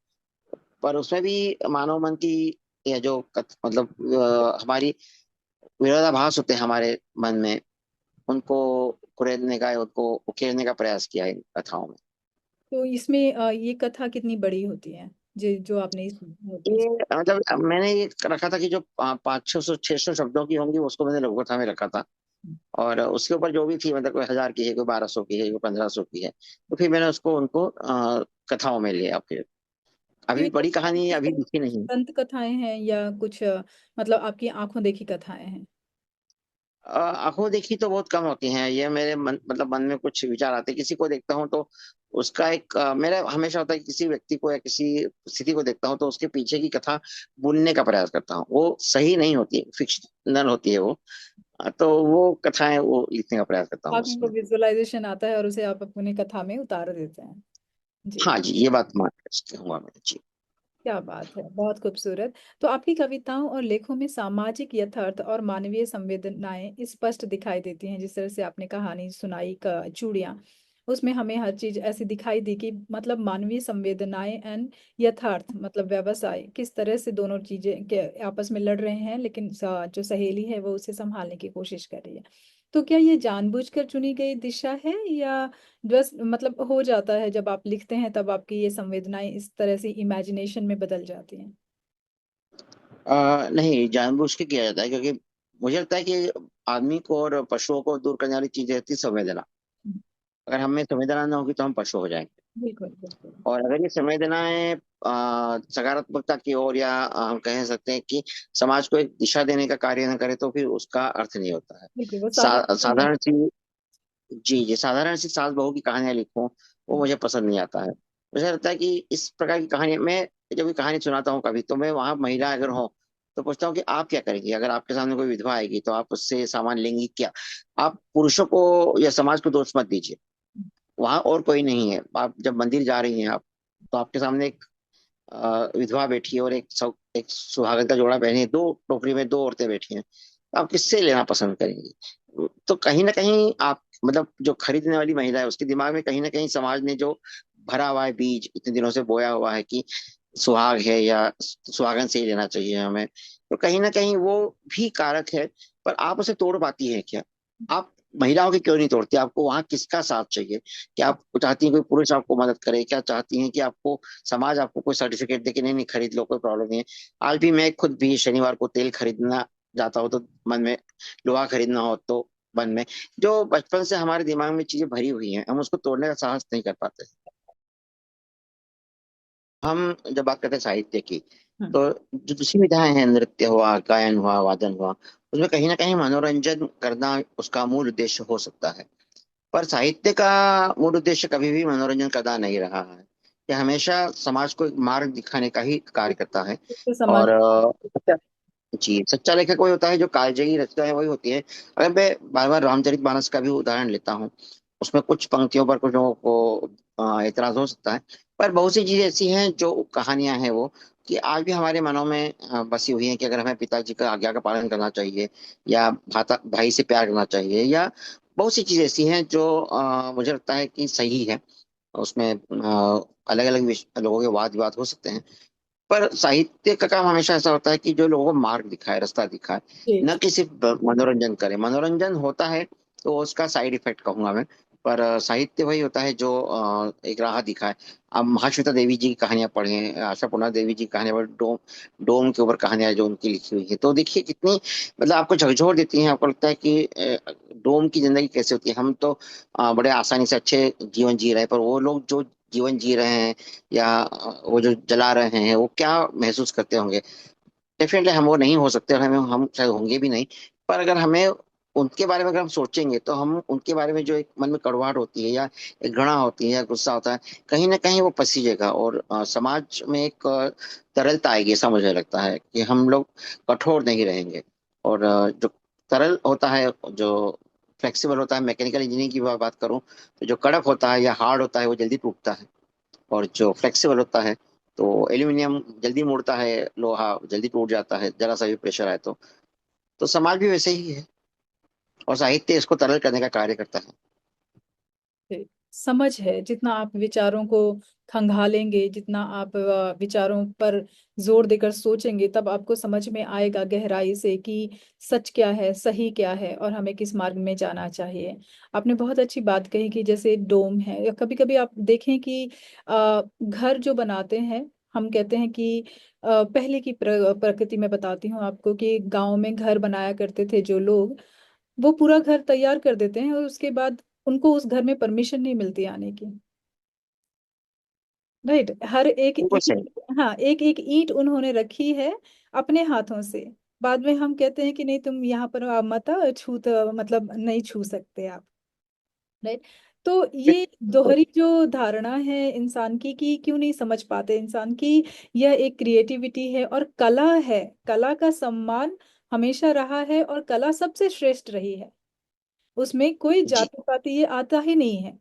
पर उसमें भी मानव मन की ये जो मतलब हमारी विरोधाभास होते हैं हमारे मन में, उनको कुरेदने का, उनको उकेरने का प्रयास किया है इन कथाओं में। तो इसमें ये कथा कितनी बड़ी होती है जो जो आपने इस होती ये मतलब मैंने ये रखा था कि जो 500 600 शब्दों की होंगी उसको मैंने लघु कथा में रखा था। और उसके ऊपर जो भी थी मतलब कोई 1000 की है, कोई 1200 की है, कोई 1500 की है, तो फिर मैंने उसको उनको कथाओं में लिया। फिर तो अभी ये बड़ी कथाएं कहानी किस अभी तरह लिखी की नहीं। दंत कथाएं हैं या कुछ मतलब आपकी आंखों देखी कथाएं हैं? आंखों देखी तो बहुत कम होती हैं। ये मेरे मन मतलब मन में कुछ विचार आते हैं, किसी को देखता हूँ तो उसका एक मेरा हमेशा होता है कि किसी व्यक्ति को या किसी स्थिति को देखता हूँ तो उसके पीछे की कथा बुनने का प्रयास करता हूँ। वो सही नहीं होती, फिक्शनल होती है वो। तो वो कथाएं वो लिखने का प्रयास करता हूँ आंखों को उसमें। विजुअलाइजेशन आता है और उसे आप अपनी कथा में उतार देते हैं। जी। हाँ जी, ये बात मान कहूंगा मैं जी। क्या बात है, बहुत खूबसूरत। तो आपकी कविताओं और लेखों में सामाजिक यथार्थ और मानवीय संवेदनाएं स्पष्ट दिखाई देती हैं, जिस तरह से आपने कहानी सुनाई का चूड़ियाँ। उसमें हमें हर चीज ऐसी दिखाई दी कि मतलब मानवीय संवेदनाएं एंड यथार्थ मतलब व्यवसाय किस तरह से दोनों चीजें के आपस में लड़ रहे हैं, लेकिन जो सहेली है वो उसे संभालने की कोशिश कर रही है। तो क्या ये जानबूझकर चुनी गई दिशा है, या बस मतलब हो जाता है जब आप लिखते हैं तब आपकी ये संवेदनाएं इस तरह से इमेजिनेशन में बदल जाती हैं? नहीं, जानबूझ के किया जाता है, क्योंकि मुझे लगता है कि आदमी को और पशुओं को दूर करने वाली चीज रहती है संवेदना। हम्म, अगर हमें संवेदना ना होगी तो हम पशु हो जाएंगे। बिल्कुल बिल्कुल। और अगर ये संवेदनाएं सकारात्मकता की ओर, या हम कह सकते हैं कि समाज को एक दिशा देने का कार्य न करे, तो फिर उसका अर्थ नहीं होता है। बिल्कुल वो सार्थक नहीं। साधारण सी, जी जी, साधारण सी सास बहू की कहानियां लिखूं, वो मुझे पसंद नहीं आता है। मुझे लगता है कि इस प्रकार की कहानी, मैं जब भी कहानी सुनाता हूँ कभी, तो मैं वहां महिला अगर हो तो पूछता हूँ कि आप क्या करेंगी अगर आपके सामने कोई विधवा आएगी, तो आप उससे सामान लेंगी क्या? आप पुरुषों को या समाज को दोष मत दीजिए। वहां और कोई नहीं है। आप जब मंदिर जा रही हैं, आप तो आपके सामने एक विधवा बैठी है और एक सुहागन का जोड़ा पहने, दो टोकरी में दो औरतें बैठी हैं, तो आप किससे लेना पसंद करेंगी? तो कहीं ना कहीं आप, मतलब जो खरीदने वाली महिला है, उसके दिमाग में कहीं ना कहीं समाज ने जो भरा हुआ है बीज, इतने दिनों से बोया हुआ है कि सुहाग है या सुहागन से ही लेना चाहिए हमें, तो कहीं ना कहीं वो भी कारक है। पर आप उसे तोड़ पाती है क्या? आप महिलाओं की क्यों नहीं तोड़ती? आपको वहां किसका साथ चाहिए? क्या आप चाहती हैं कोई पुरुष आपको मदद करे? क्या चाहती हैं कि आपको समाज आपको कोई सर्टिफिकेट दे कि नहीं नहीं, खरीद लो, कोई प्रॉब्लम नहीं है? आज भी मैं खुद भी शनिवार को तेल खरीदना जाता हूँ, तो मन में, लोहा खरीदना हो तो मन में, जो बचपन से हमारे दिमाग में चीजें भरी हुई हैं, हम उसको तोड़ने का साहस नहीं कर पाते। हम जब बात करते हैं साहित्य की, हम्म, तो जो दूसरी विधाएं हैं, नृत्य हुआ, गायन हुआ, वादन हुआ, उसमें कहीं ना कहीं मनोरंजन करना उसका मूल उद्देश्य हो सकता है। पर साहित्य का मूल उद्देश्य कभी भी मनोरंजन करना नहीं रहा है। यह हमेशा समाज को एक मार्ग दिखाने का ही कार्य करता है। तो समाज। और जी, सच्चा लेखक वही होता है जो कालजयी रचना है वही होती है। अगर मैं बार बार रामचरितमानस का भी उदाहरण लेता हूँ, उसमें कुछ पंक्तियों पर कुछ लोगों को एतराज हो सकता है, पर बहुत सी चीजें ऐसी हैं जो कहानियां हैं वो, कि आज भी हमारे मनों में बसी हुई हैं कि अगर हमें पिताजी का आज्ञा का पालन करना चाहिए, या भाता भाई से प्यार करना चाहिए, या बहुत सी चीजें ऐसी हैं जो मुझे लगता है कि सही है। उसमें अलग अलग लोगों के वाद विवाद हो सकते हैं, पर साहित्य का काम हमेशा ऐसा होता है कि जो लोगों को मार्ग दिखाए, रास्ता दिखाए, जी न कि सिर्फ मनोरंजन करे। मनोरंजन होता है तो उसका साइड इफेक्ट कहूंगा मैं, पर साहित्य वही होता है जो एक राह दिखाए। अब महाश्वेता देवी जी की कहानियां पढ़ें, आशा पूर्णा देवी जी की कहानियां पढ़ें, डोम डोम के ऊपर कहानियां जो उनकी लिखी हुई है, तो देखिए कितनी, मतलब आपको झकझोर देती हैं। आपको लगता है कि डोम की जिंदगी कैसे होती है। हम तो बड़े आसानी से अच्छे जीवन जी रहे हैं, पर वो लोग जो जीवन जी रहे हैं, या वो जो जला रहे हैं, वो क्या महसूस करते होंगे? डेफिनेटली हम वो नहीं हो सकते, और हम शायद होंगे भी नहीं। पर अगर हमें उनके बारे में अगर हम सोचेंगे, तो हम उनके बारे में जो एक मन में कड़वाहट होती है, या एक घृणा होती है, या गुस्सा होता है, कहीं ना कहीं वो पसीजेगा, और समाज में एक तरलता आएगी। ऐसा मुझे लगता है कि हम लोग कठोर नहीं रहेंगे। और जो तरल होता है, जो फ्लेक्सिबल होता है, मैकेनिकल इंजीनियरिंग की बात करूं, तो जो कड़क होता है या हार्ड होता है वो जल्दी टूटता है। और जो फ्लेक्सिबल होता है, तो एल्यूमिनियम जल्दी मुड़ता है, लोहा जल्दी टूट जाता है जरा सा भी प्रेशर आए तो समाज भी वैसे ही है, और साहित्य इसको तरल करने का कार्य करता है। जी, समझ है। जितना आप विचारों को खंगालेंगे, जितना आप विचारों पर जोर देकर सोचेंगे, तब आपको समझ में आएगा गहराई से कि सच क्या है, सही क्या है, और हमें किस मार्ग में जाना चाहिए। आपने बहुत अच्छी बात कही कि जैसे डोम है, या कभी कभी आप देखें कि घर जो बनाते हैं, हम कहते हैं कि पहले की प्रकृति में बताती हूँ आपको कि गांव में घर बनाया करते थे जो लोग, वो पूरा घर तैयार कर देते हैं और उसके बाद उनको उस घर में परमिशन नहीं मिलती आने की। राइट, हर एक बिल्कुल ईंट, सही। हाँ एक एक ईंट उन्होंने रखी है अपने हाथों से। बाद में हम कहते हैं कि नहीं तुम यहाँ पर मत आओ, मतलब नहीं छू सकते आप। राइट। तो ये बिल्कुल। दोहरी जो धारणा है इंसान की कि क्यों नहीं समझ पाते इंसान की, यह एक क्रिएटिविटी है और कला है। कला का सम्मान हमेशा रहा है और कला सबसे श्रेष्ठ रही है। उसमें कोई जी जाति पाति ये आता ही नहीं है।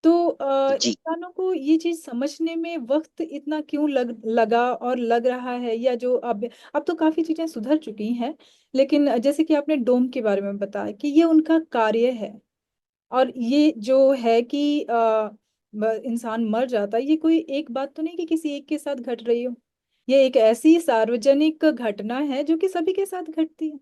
तो जी। इंसानों को ये चीज समझने में वक्त इतना क्यों लगा और लग रहा है, या जो अब तो काफी चीजें सुधर चुकी हैं, लेकिन जैसे कि आपने डोम के बारे में बताया कि ये उनका कार्य है। और ये जो है कि इंसान मर जाता है, ये कोई एक बात तो नहीं कि किसी एक के साथ घट रही हो। ये एक ऐसी सार्वजनिक घटना है जो कि सभी के साथ घटती है।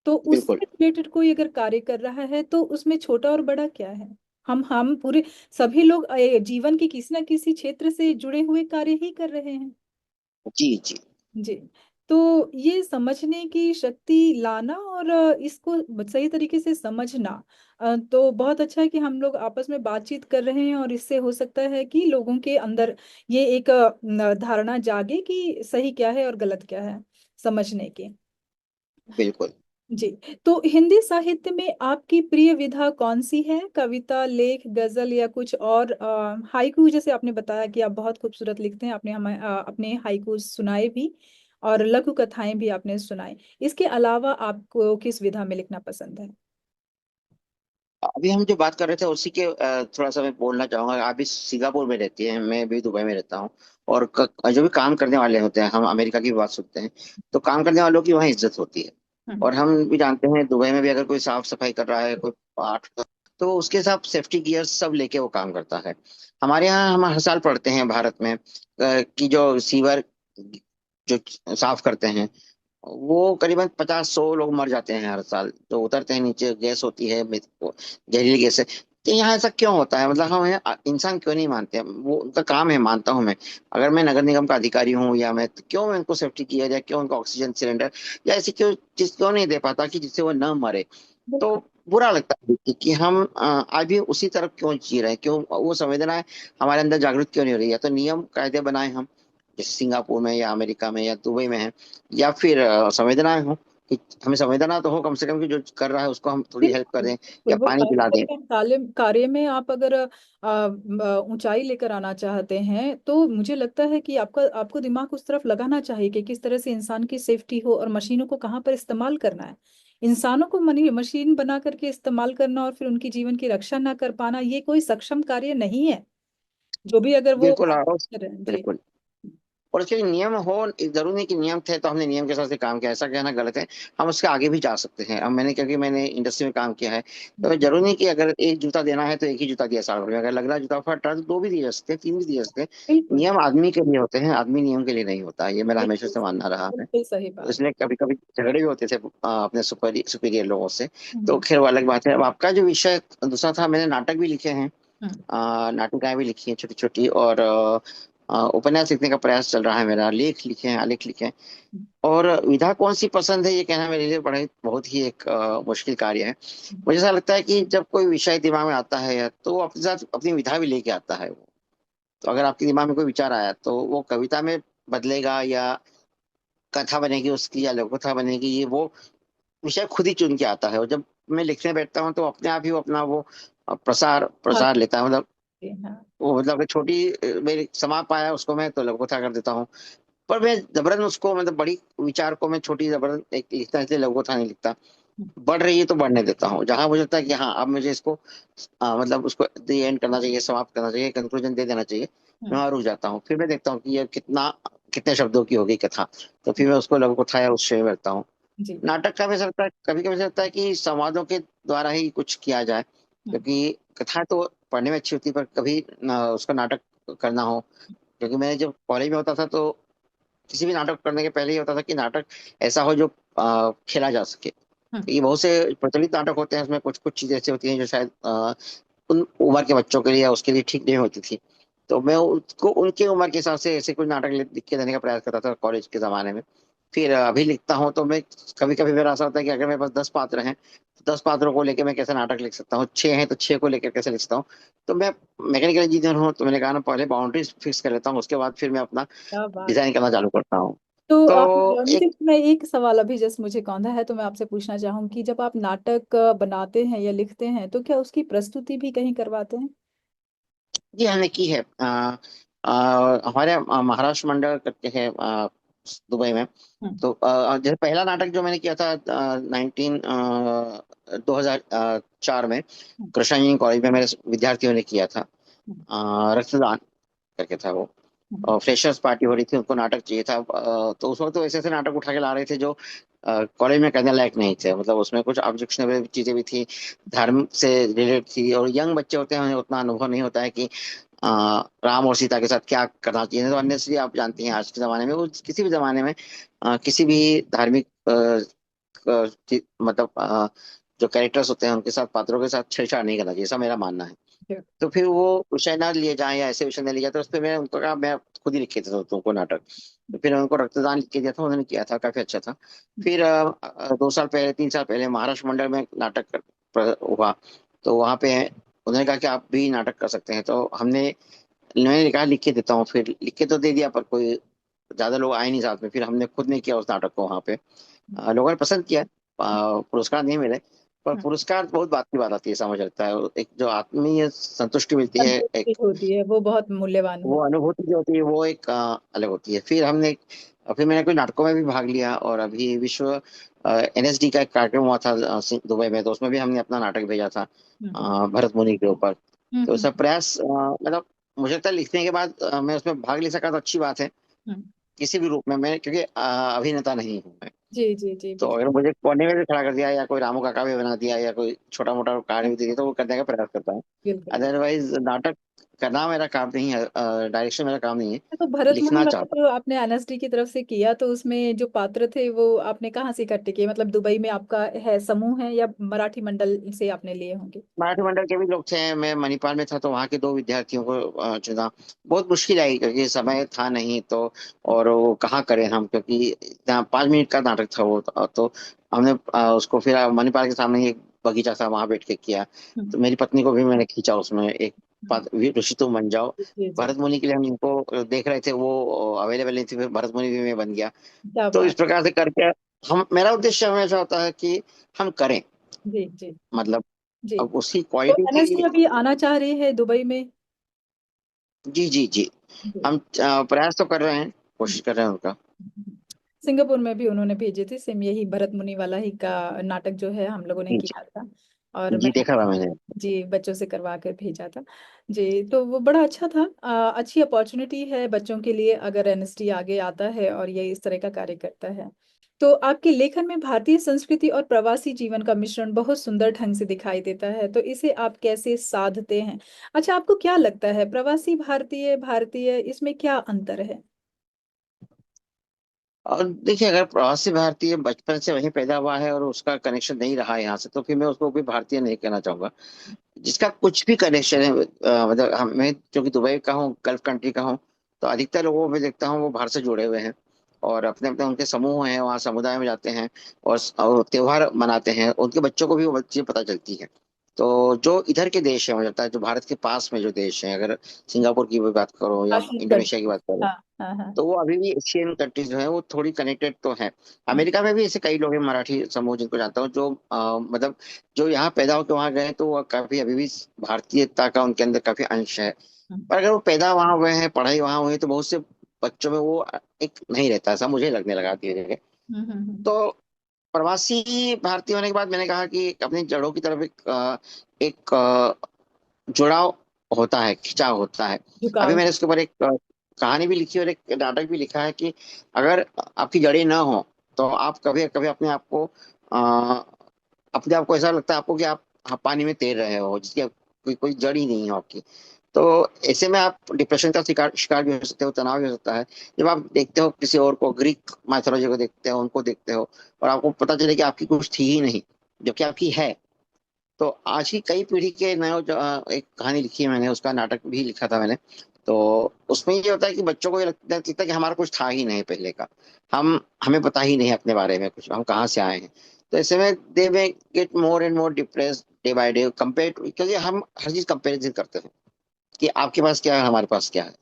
तो बिल्कुल उससे रिलेटेड कोई अगर कार्य कर रहा है तो उसमें छोटा और बड़ा क्या है। हम पूरे सभी लोग जीवन के किसी ना किसी क्षेत्र से जुड़े हुए कार्य ही कर रहे हैं। जी जी। जी। तो ये समझने की शक्ति लाना और इसको सही तरीके से समझना, तो बहुत अच्छा है कि हम लोग आपस में बातचीत कर रहे हैं, और इससे हो सकता है कि लोगों के अंदर ये एक धारणा जागे कि सही क्या है और गलत क्या है, समझने की। बिल्कुल। जी। तो हिंदी साहित्य में आपकी प्रिय विधा कौन सी है? कविता, लेख, गजल या कुछ और? हाइकू जैसे आपने बताया कि आप बहुत खूबसूरत लिखते हैं, आपने हमें अपने हाइकू सुनाए भी, और लघु कथाएं भी आपने सुनाई। इसके अलावा आपको किस विधा में लिखना पसंद है? अभी हम जो बात कर रहे थे उसी के थोड़ा सा मैं बोलना चाहूंगा। आप भी सिंगापुर में रहती हैं, मैं भी दुबई में रहता हूँ। और जो भी काम करने वाले होते हैं, हम अमेरिका की भी बात सुनते हैं, तो काम करने वालों की वहाँ इज्जत होती है। हम्म। और हम भी जानते हैं दुबई में भी अगर कोई साफ सफाई कर रहा है, कोई पाठ, तो उसके साथ सेफ्टी गियर सब लेके वो काम करता है। हमारे यहाँ हम हर साल पढ़ते हैं भारत में कि जो सीवर जो साफ करते हैं, वो करीबन 50-100 लोग मर जाते हैं हर साल। जो उतरते हैं नीचे, गैस होती है, जहरीली गैस है। तो यहाँ ऐसा क्यों होता है? मतलब हम इंसान क्यों नहीं मानते? वो उनका काम है, मानता हूँ मैं। अगर मैं नगर निगम का अधिकारी हूँ या मैं, तो क्यों मैं उनको सेफ्टी किया जाए, क्यों उनको ऑक्सीजन सिलेंडर या ऐसी क्यों चीज क्यों नहीं दे पाता कि जिससे वो न मरे? तो बिल्कुल। बुरा लगता है कि हम आज भी उसी तरफ क्यों जी रहे हैं, क्यों वो संवेदनाएं हमारे अंदर जागृत क्यों नहीं हो रही? या तो नियम कायदे बनाए हम, जैसे सिंगापुर में या अमेरिका में या दुबई में है, या फिर संवेदनाएं हो कि हमें संवेदना तो हो कम से कम कि जो कर रहा है उसको हम थोड़ी हेल्प बिल्कुल करें बिल्कुल। या वो पानी पिला दें। कार्य में आप अगर ऊंचाई लेकर आना चाहते हैं, तो मुझे लगता है कि आपका आपको दिमाग उस तरफ लगाना चाहिए कि किस तरह से इंसान की सेफ्टी हो और मशीनों को कहाँ पर इस्तेमाल करना है। इंसानों को मनी मशीन बना करके इस्तेमाल करना और फिर उनकी जीवन की रक्षा ना कर पाना, ये कोई सक्षम कार्य नहीं है। जो भी अगर वो बिल्कुल कर रहे हैं। जी। बिल्कुल। और उसके लिए नियम हो, जरूरी नहीं कि नियम थे तो हमने नियम के हिसाब से काम किया, ऐसा कहना गलत है। हम उसके आगे भी जा सकते हैं। अब मैंने, क्योंकि मैंने इंडस्ट्री में काम किया है, तो जरूरी नहीं कि अगर एक जूता देना है तो एक ही जूता दिया साल भर में। अगर लग रहा है जूता फट रहा है तो दो भी दिए जा सकते हैं, तीन भी दिए जा सकते हैं। बिल्कुल नियम आदमी के लिए होते हैं, आदमी नियम के लिए नहीं होता, ये मेरा हमेशा बिल्कुल से मानना रहा है। बिल्कुल सही तो बात। इसलिए कभी कभी झगड़े भी होते थे अपने सुपीरियर लोगों से। तो हम्म। खैर वो अलग बात है। अब आपका जो विषय दूसरा था, मैंने नाटक भी लिखे हैं, हम्म। नाटिकाएं भी लिखी हैं छोटी छोटी, और उपन्यास लिखने का प्रयास चल रहा है मेरा। लेख लिखे हैं, आलेख लिखे हैं। और विधा कौन सी पसंद है ये कहना मेरे लिए बड़ा बहुत ही एक मुश्किल कार्य है। मुझे ऐसा लगता है कि जब कोई विषय दिमाग में आता है तो वो अपने साथ अपनी विधा भी लेके आता है वो। तो अगर आपके दिमाग में कोई विचार आया तो वो कविता में बदलेगा या कथा बनेगी उसकी, या लघु कथा बनेगी, ये वो विषय खुद ही चुन के आता है। और जब मैं लिखने बैठता हूँ तो अपने आप ही वो अपना वो प्रसार हाँ प्रसार लेता है। मतलब जी, हाँ वो, मतलब अगर छोटी मेरी समाप्त पाया उसको मैं तो लघु कथा कर देता हूँ। पर मैं जबरन उसको, मतलब बड़ी विचार को मैं छोटी जबरन एक लिखता, इसलिए लघु कथा नहीं लिखता। बढ़ रही है तो बढ़ने देता हूँ। जहां मुझे लगता है कि हाँ अब मुझे इसको मतलब उसको द एंड करना चाहिए, समाप्त करना चाहिए, कंक्लूजन दे देना चाहिए, मैं हम्म। वहां रुक जाता हूँ। फिर मैं देखता हूँ कि ये कितने शब्दों की होगी कथा। तो फिर मैं उसको लघु कथा या उस शेर में रखता हूँ। जी। नाटक का भी ऐसा लगता है, कभी कभी ऐसा लगता है कि संवादों के द्वारा ही कुछ किया जाए, हम्म। क्योंकि कथा तो पढ़ने में अच्छी होती है, पर कभी उसका नाटक करना हो। क्योंकि मैं जब कॉलेज में होता था तो किसी भी नाटक करने के पहले ही होता था कि नाटक ऐसा हो जो खेला जा सके। हम्म। ये बहुत से प्रचलित नाटक होते हैं, उसमें कुछ कुछ चीजें ऐसी होती हैं जो शायद उन उम्र के बच्चों के लिए या उसके लिए ठीक नहीं होती थी। तो मैं उसको उनके उम्र के हिसाब से ऐसे कुछ नाटक लिख के देने का प्रयास करता था कॉलेज के जमाने में। फिर अभी लिखता हूँ तो मैं, कभी कभी मेरा ऐसा होता है कि अगर मेरे पास 10 पात्र हैं तो 10 पात्रों को लेकर मैं कैसे नाटक लिख सकता हूँ, 6 हैं तो 6 को लेकर कैसे लिख सकता हूँ। तो मैं मैकेनिकल इंजीनियर हूँ, तो मैंने कहा ना, पहले बाउंड्रीज फिक्स कर लेता हूँ, उसके बाद फिर मैं अपना क्या बात। डिजाइन करना चालू करता हूँ। तो तो एक, नितिन, मैं एक सवाल अभी जस्ट मुझे कौंधा है, तो मैं आपसे पूछना चाहूंगी कि जब आप नाटक बनाते हैं या लिखते हैं तो क्या उसकी प्रस्तुति भी कहीं करवाते हैं? जी हमने की है। हमारे महाराष्ट्र मंडल करके है दुबई में। हम्म। तो जैसे पहला नाटक जो मैंने किया था 2004 में, कृष्णा इंजीनियरिंग कॉलेज में मेरे विद्यार्थियों ने किया था। हम्म। रक्तदान करके था वो। हम्म, फ्रेशर्स पार्टी हो रही थी, उनको नाटक चाहिए था। तो उस वक्त तो ऐसे ऐसे नाटक उठा के ला रहे थे जो कॉलेज में करने लायक नहीं थे। मतलब उसमें कुछ ऑब्जेक्शनेबल चीजें भी थी, धर्म से रिलेटेड थी, और यंग बच्चे होते हैं, उन्हें उतना अनुभव नहीं होता है कि अ, राम और सीता के साथ क्या करना चाहिए। तो अन्य आप जानती हैं आज के जमाने में, वो किसी भी जमाने में किसी भी धार्मिक मतलब जो कैरेक्टर्स होते हैं उनके साथ, पात्रों के साथ छेड़छाड़ नहीं करना चाहिए, ऐसा मेरा मानना है। ठीक। तो फिर वो विषय ना लिए जाए या ऐसे विषय ना लिए जाए, तो उस पर मैं उनको कहा मैं खुद ही लिख के देता हूँ तुमको नाटक। तो फिर उनको रक्तदान लिख के दिया था, उन्होंने किया था, काफी अच्छा था। फिर 2 साल पहले, 3 साल पहले महाराष्ट्र मंडल में एक नाटक हुआ। तो वहां पे उन्होंने कहा कि आप भी नाटक कर सकते हैं। तो मैंने कहा लिख के देता हूँ, फिर लिख के तो दे दिया, पर कोई ज्यादा लोग आए नहीं साथ में। फिर हमने खुद ने किया उस नाटक को वहां पे। लोगों ने पसंद किया। पुरस्कार नहीं मिले, पर हम्म, पुरस्कार बहुत बात की बात आती है, समझ लगता है। एक जो आत्मीय संतुष्टि मिलती है, संतुष्टि एक होती है, वो बहुत मूल्यवान वो होती अनुभूति जो होती है, वो एक अलग होती है। फिर मैंने कुछ नाटकों में भी भाग लिया, और अभी विश्व एनएसडी का एक कार्यक्रम हुआ था दुबई में, तो उसमें भी हमने अपना नाटक भेजा था है। हम्म, भरत मुनि के ऊपर। हम्म, तो सब प्रयास मतलब मुझे लगता है लिखने के बाद मैं उसमें भाग ले सका तो अच्छी बात है। हम्म। किसी भी रूप में मैं, क्योंकि अभिनेता नहीं हूँ मैं। जी जी जी, तो अगर बिल्कुल मुझे कोने में भी खड़ा कर दिया, या कोई रामू काका भी बना दिया, या कोई छोटा मोटा कार्य भी दे दिया, तो वो करने का प्रयास करता है। बिल्कुल। अदरवाइज नाटक करना मेरा काम नहीं है, डायरेक्शन मेरा काम नहीं है। तो भरत मुनि लिखना वाला चाहता जो आपने एनएसडी की तरफ से किया, तो उसमें जो पात्र थे वो आपने कहाँ से इकट्ठे किए? मतलब दुबई में आपका है समूह है, या मराठी मंडल से आपने लिए होंगे? मराठी मंडल के भी लोग थे। मैं मणिपाल में था, तो वहाँ के 2 विद्यार्थियों को चुना। बहुत मुश्किल आई, क्योंकि समय था नहीं तो। और वो कहाँ करें हम, क्योंकि इतना 5 मिनट का नाटक था वो। तो हमने उसको फिर मणिपाल के सामने ही एक बगीचा था, वहां बैठ के किया। हम्म, तो मेरी पत्नी को भी मैंने खींचा उसमें, एक हम्म, ऋषि तुम बन जाओ। जी जी। भरत मुनि के लिए हम इनको देख रहे थे, वो अवेलेबल नहीं थे, फिर भरत मुनि भी मैं बन गया। क्या तो इस बात। प्रकार से करके हम, मेरा उद्देश्य हमेशा होता है कि हम करें, जी जी मतलब जी। अब उसकी तो क्वालिटी एनएसडी की। अभी आना चाह रही है दुबई में? जी जी जी। जी। हम प्रयास तो कर रहे हैं, कोशिश कर रहे हैं उनका। सिंगापुर में भी उन्होंने भेजे थे, सेम यही भरत मुनि वाला ही का नाटक जो है हम लोगों ने जी किया था। और जी, मैंने देखा था मैंने। जी बच्चों से करवा कर भेजा था। जी, तो वो बड़ा अच्छा था। अच्छी अपॉर्चुनिटी है बच्चों के लिए अगर एनएसडी आगे आता है और ये इस तरह का कार्य करता है। तो आपके लेखन में भारतीय संस्कृति और प्रवासी जीवन का मिश्रण बहुत सुंदर ढंग से दिखाई देता है, तो इसे आप कैसे साधते हैं? अच्छा, आपको क्या लगता है प्रवासी भारतीय भारतीय इसमें क्या अंतर है? और देखिए, अगर प्रवासी भारतीय बचपन से वहीं पैदा हुआ है और उसका कनेक्शन नहीं रहा यहाँ से, तो फिर मैं उसको भी भारतीय नहीं कहना चाहूंगा। जिसका कुछ भी कनेक्शन है, मतलब मैं जो कि दुबई का हूँ, गल्फ कंट्री का हूँ, तो अधिकतर लोगों को मैं देखता हूँ वो भारत से जुड़े हुए हैं। और अपने अपने उनके समूह हैं, वहाँ समुदाय में जाते हैं, और त्योहार मनाते हैं, उनके बच्चों को भी वो चीजें पता चलती है। तो जो इधर के देश है, मुझे लगता है जो भारत के पास में जो देश है, अगर सिंगापुर की भी बात करो या आशीष इंडोनेशिया की करते हैं। बात करो, हाँ हाँ हाँ। तो वो अभी भी एशियन कंट्रीज जो है वो थोड़ी कनेक्टेड तो है। अमेरिका में भी ऐसे कई लोग हैं, मराठी समूह जिनको जानता हूँ, जो मतलब जो यहाँ पैदा होकर वहां गए, तो वो काफी अभी भी भारतीयता का उनके अंदर काफी अंश है। हम्म, पर अगर वो पैदा वहां हुए हैं, पढ़ाई वहां हुई है, तो बहुत से बच्चों में वो एक नहीं रहता, ऐसा मुझे लगने लगा धीरे धीरे। तो प्रवासी भारतीय होने के बाद मैंने कहा कि अपनी जड़ों की तरफ एक जुड़ाव होता है, खिंचाव होता है। अभी झुकाव। मैंने उसके ऊपर एक कहानी भी लिखी और एक नाटक भी लिखा है कि अगर आपकी जड़ें ना हो, तो आप कभी कभी अपने आप को ऐसा लगता है आपको कि आप पानी में तैर रहे हो, जिसकी कोई कोई जड़ ही नहीं है आपकी। तो ऐसे में आप डिप्रेशन का शिकार शिकार भी हो सकते हो, तनाव भी हो सकता है। जब आप देखते हो किसी और को, ग्रीक माइथोलॉजी को देखते हो, उनको देखते हो, और आपको पता चले कि आपकी कुछ थी ही नहीं, जो कि आपकी है। तो आज की कई पीढ़ी के नए एक कहानी लिखी है मैंने, उसका नाटक भी लिखा था मैंने। तो उसमें ये होता है कि बच्चों को ये लगता है कि हमारा कुछ था ही नहीं पहले का, हमें पता ही नहीं अपने बारे में कुछ, हम कहाँ से आए हैं। तो ऐसे में दे में get more and more depress day by day, compare, क्योंकि हम हर चीज कंपेरिजन करते हैं कि आपके पास क्या है, हमारे पास क्या है।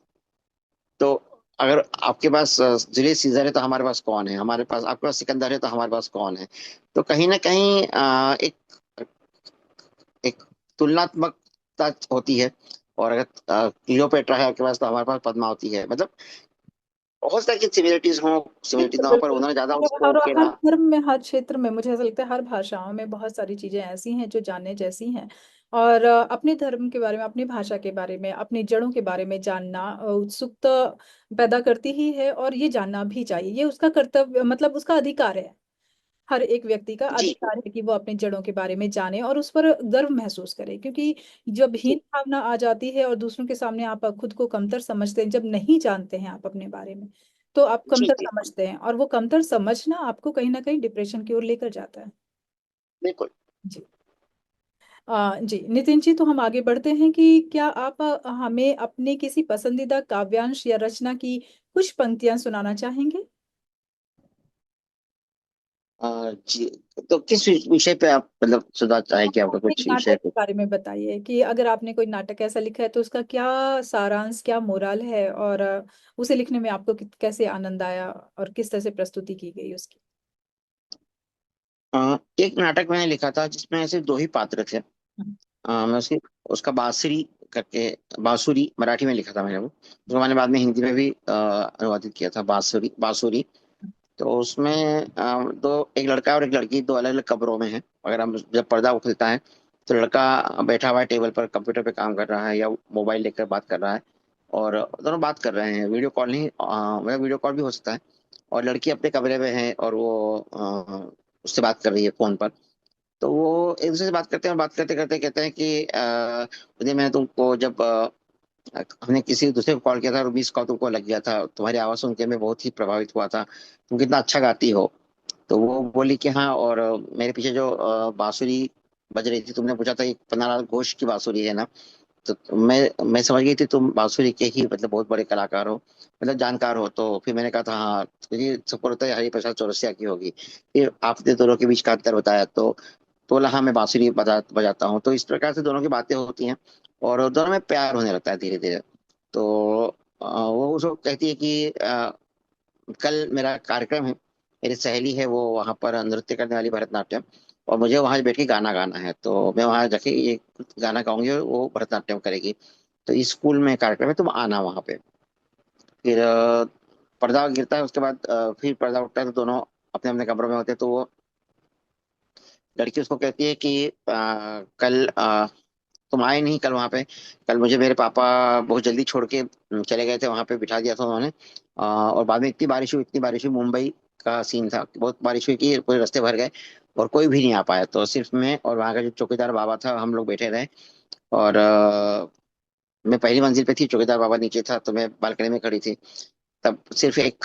तो अगर आपके पास जुलियस सीजर है, तो हमारे पास कौन है, हमारे पास, आपके पास सिकंदर है, तो हमारे पास कौन है। तो कहीं ना कहीं एक एक तुलनात्मकता होती है। और अगर क्लियोपेट्रा है आपके पास, तो हमारे पास पद्मावती है। मतलब बहुत तरह की सिमिलरिटीज हो, सिमिलरिटीज बिल्कुल ना हो, पर बिल्कुल। उन्होंने ज्यादा और उसको हर उकेरा। धर्म में, हर क्षेत्र में मुझे ऐसा लगता है हर भाषाओं में बहुत सारी चीजें ऐसी हैं जो जानने जैसी हैं। और अपने धर्म के बारे में, अपनी भाषा के बारे में, अपनी जड़ों के बारे में जानना उत्सुकता पैदा करती ही है, और ये जानना भी चाहिए। ये उसका कर्तव्य, मतलब उसका अधिकार है। हर एक व्यक्ति का जी अधिकार है कि वो अपने जड़ों के बारे में जाने और उस पर गर्व महसूस करे। क्योंकि जब हीन जी भावना आ जाती है और दूसरों के सामने आप खुद को कमतर समझते हैं, जब नहीं जानते हैं आप अपने बारे में, तो आप जी कमतर जी समझते हैं, और वो कमतर समझना आपको कहीं ना कहीं डिप्रेशन की ओर लेकर जाता है। बिल्कुल। जी। जी नितिन जी, तो हम आगे बढ़ते हैं कि क्या आप हमें अपने किसी पसंदीदा काव्यांश या रचना की कुछ पंक्तियां सुनाना चाहेंगे? जी, तो किस विषय पे आप मतलब सुधार चाहे कि आपका एक कुछ विषय नाटक के पे? बारे में बताइए कि अगर आपने कोई नाटक ऐसा लिखा है तो उसका क्या सारांश, क्या मोरल है, और उसे लिखने में आपको कैसे आनंद आया और किस तरह से प्रस्तुति की गई उसकी? एक नाटक मैंने लिखा था जिसमें ऐसे दो ही पात्र थे। हम्म। मैं उसकी उसका बांसुरी करके, बांसुरी मराठी में लिखा था मैंने वो, उसको मैंने बाद में हिंदी में भी अनुवादित किया था, बांसुरी बांसुरी। तो उसमें दो, एक लड़का और एक लड़की दो अलग अलग कमरों में है। अगर हम जब पर्दा खुलता है तो लड़का बैठा हुआ है टेबल पर, कंप्यूटर पे काम कर रहा है या मोबाइल लेकर बात कर रहा है, और दोनों बात कर रहे हैं, वीडियो कॉल नहीं, मतलब वीडियो कॉल भी हो सकता है। और लड़की अपने कमरे में है और वो उससे बात कर रही है फोन पर। तो वो एक दूसरे से बात करते हैं, और बात करते करते कहते हैं कि उदय, मैंने तुमको जब हमने किसी दूसरे को कॉल किया था और 20 कॉल तुमको लग गया था, तुम्हारी आवाज सुन के मैं बहुत ही प्रभावित हुआ था, तुम कितना अच्छा गाती हो। तो वो बोली कि हाँ, और मेरे पीछे जो बांसुरी बज रही थी, तुमने पूछा था कि पन्नालाल घोष की बांसुरी है ना। तो मैं समझ गई थी तुम बांसुरी के ही मतलब बहुत बड़े कलाकार हो, मतलब जानकार हो। तो फिर मैंने कहा था हाँ, तो ये सबको लगता है हरिप्रसाद चौरसिया की होगी। फिर आपने दोनों के बीच का अंतर बताया, तो बोला हाँ मैं बांसुरी बजाता हूँ। तो इस प्रकार से दोनों की बातें होती हैं और दोनों में प्यार होने लगता है धीरे धीरे। तो वो उसको कहती है कि कल मेरा कार्यक्रम है, मेरी सहेली है वो वहां पर नृत्य करने वाली, भरतनाट्यम, और मुझे वहां बैठ के गाना गाना है। तो मैं वहां जाके ये गाना गाऊंगी और वो भरतनाट्यम करेगी। तो इस स्कूल में कार्यक्रम है, तुम आना वहां पे। फिर पर्दा गिरता है, उसके बाद फिर पर्दा उठता है, तो दोनों अपने अपने कमरों में होते हैं। तो वो लड़की उसको कहती है कि कल तुम आए नहीं कल वहां पे। कल मुझे मेरे पापा बहुत जल्दी छोड़ के चले गए थे, वहां पे बिठा दिया था उन्होंने। और बाद में इतनी बारिश हुई, इतनी बारिश हुई, मुंबई का सीन था, बहुत बारिश हुई कि पूरे रास्ते भर गए और कोई भी नहीं आ पाया। तो सिर्फ मैं और वहां का जो चौकीदार बाबा था, हम लोग बैठे रहे। और मैं पहली मंजिल पे थी, चौकीदार बाबा नीचे था, तो मैं बालकनी में खड़ी थी। तब सिर्फ एक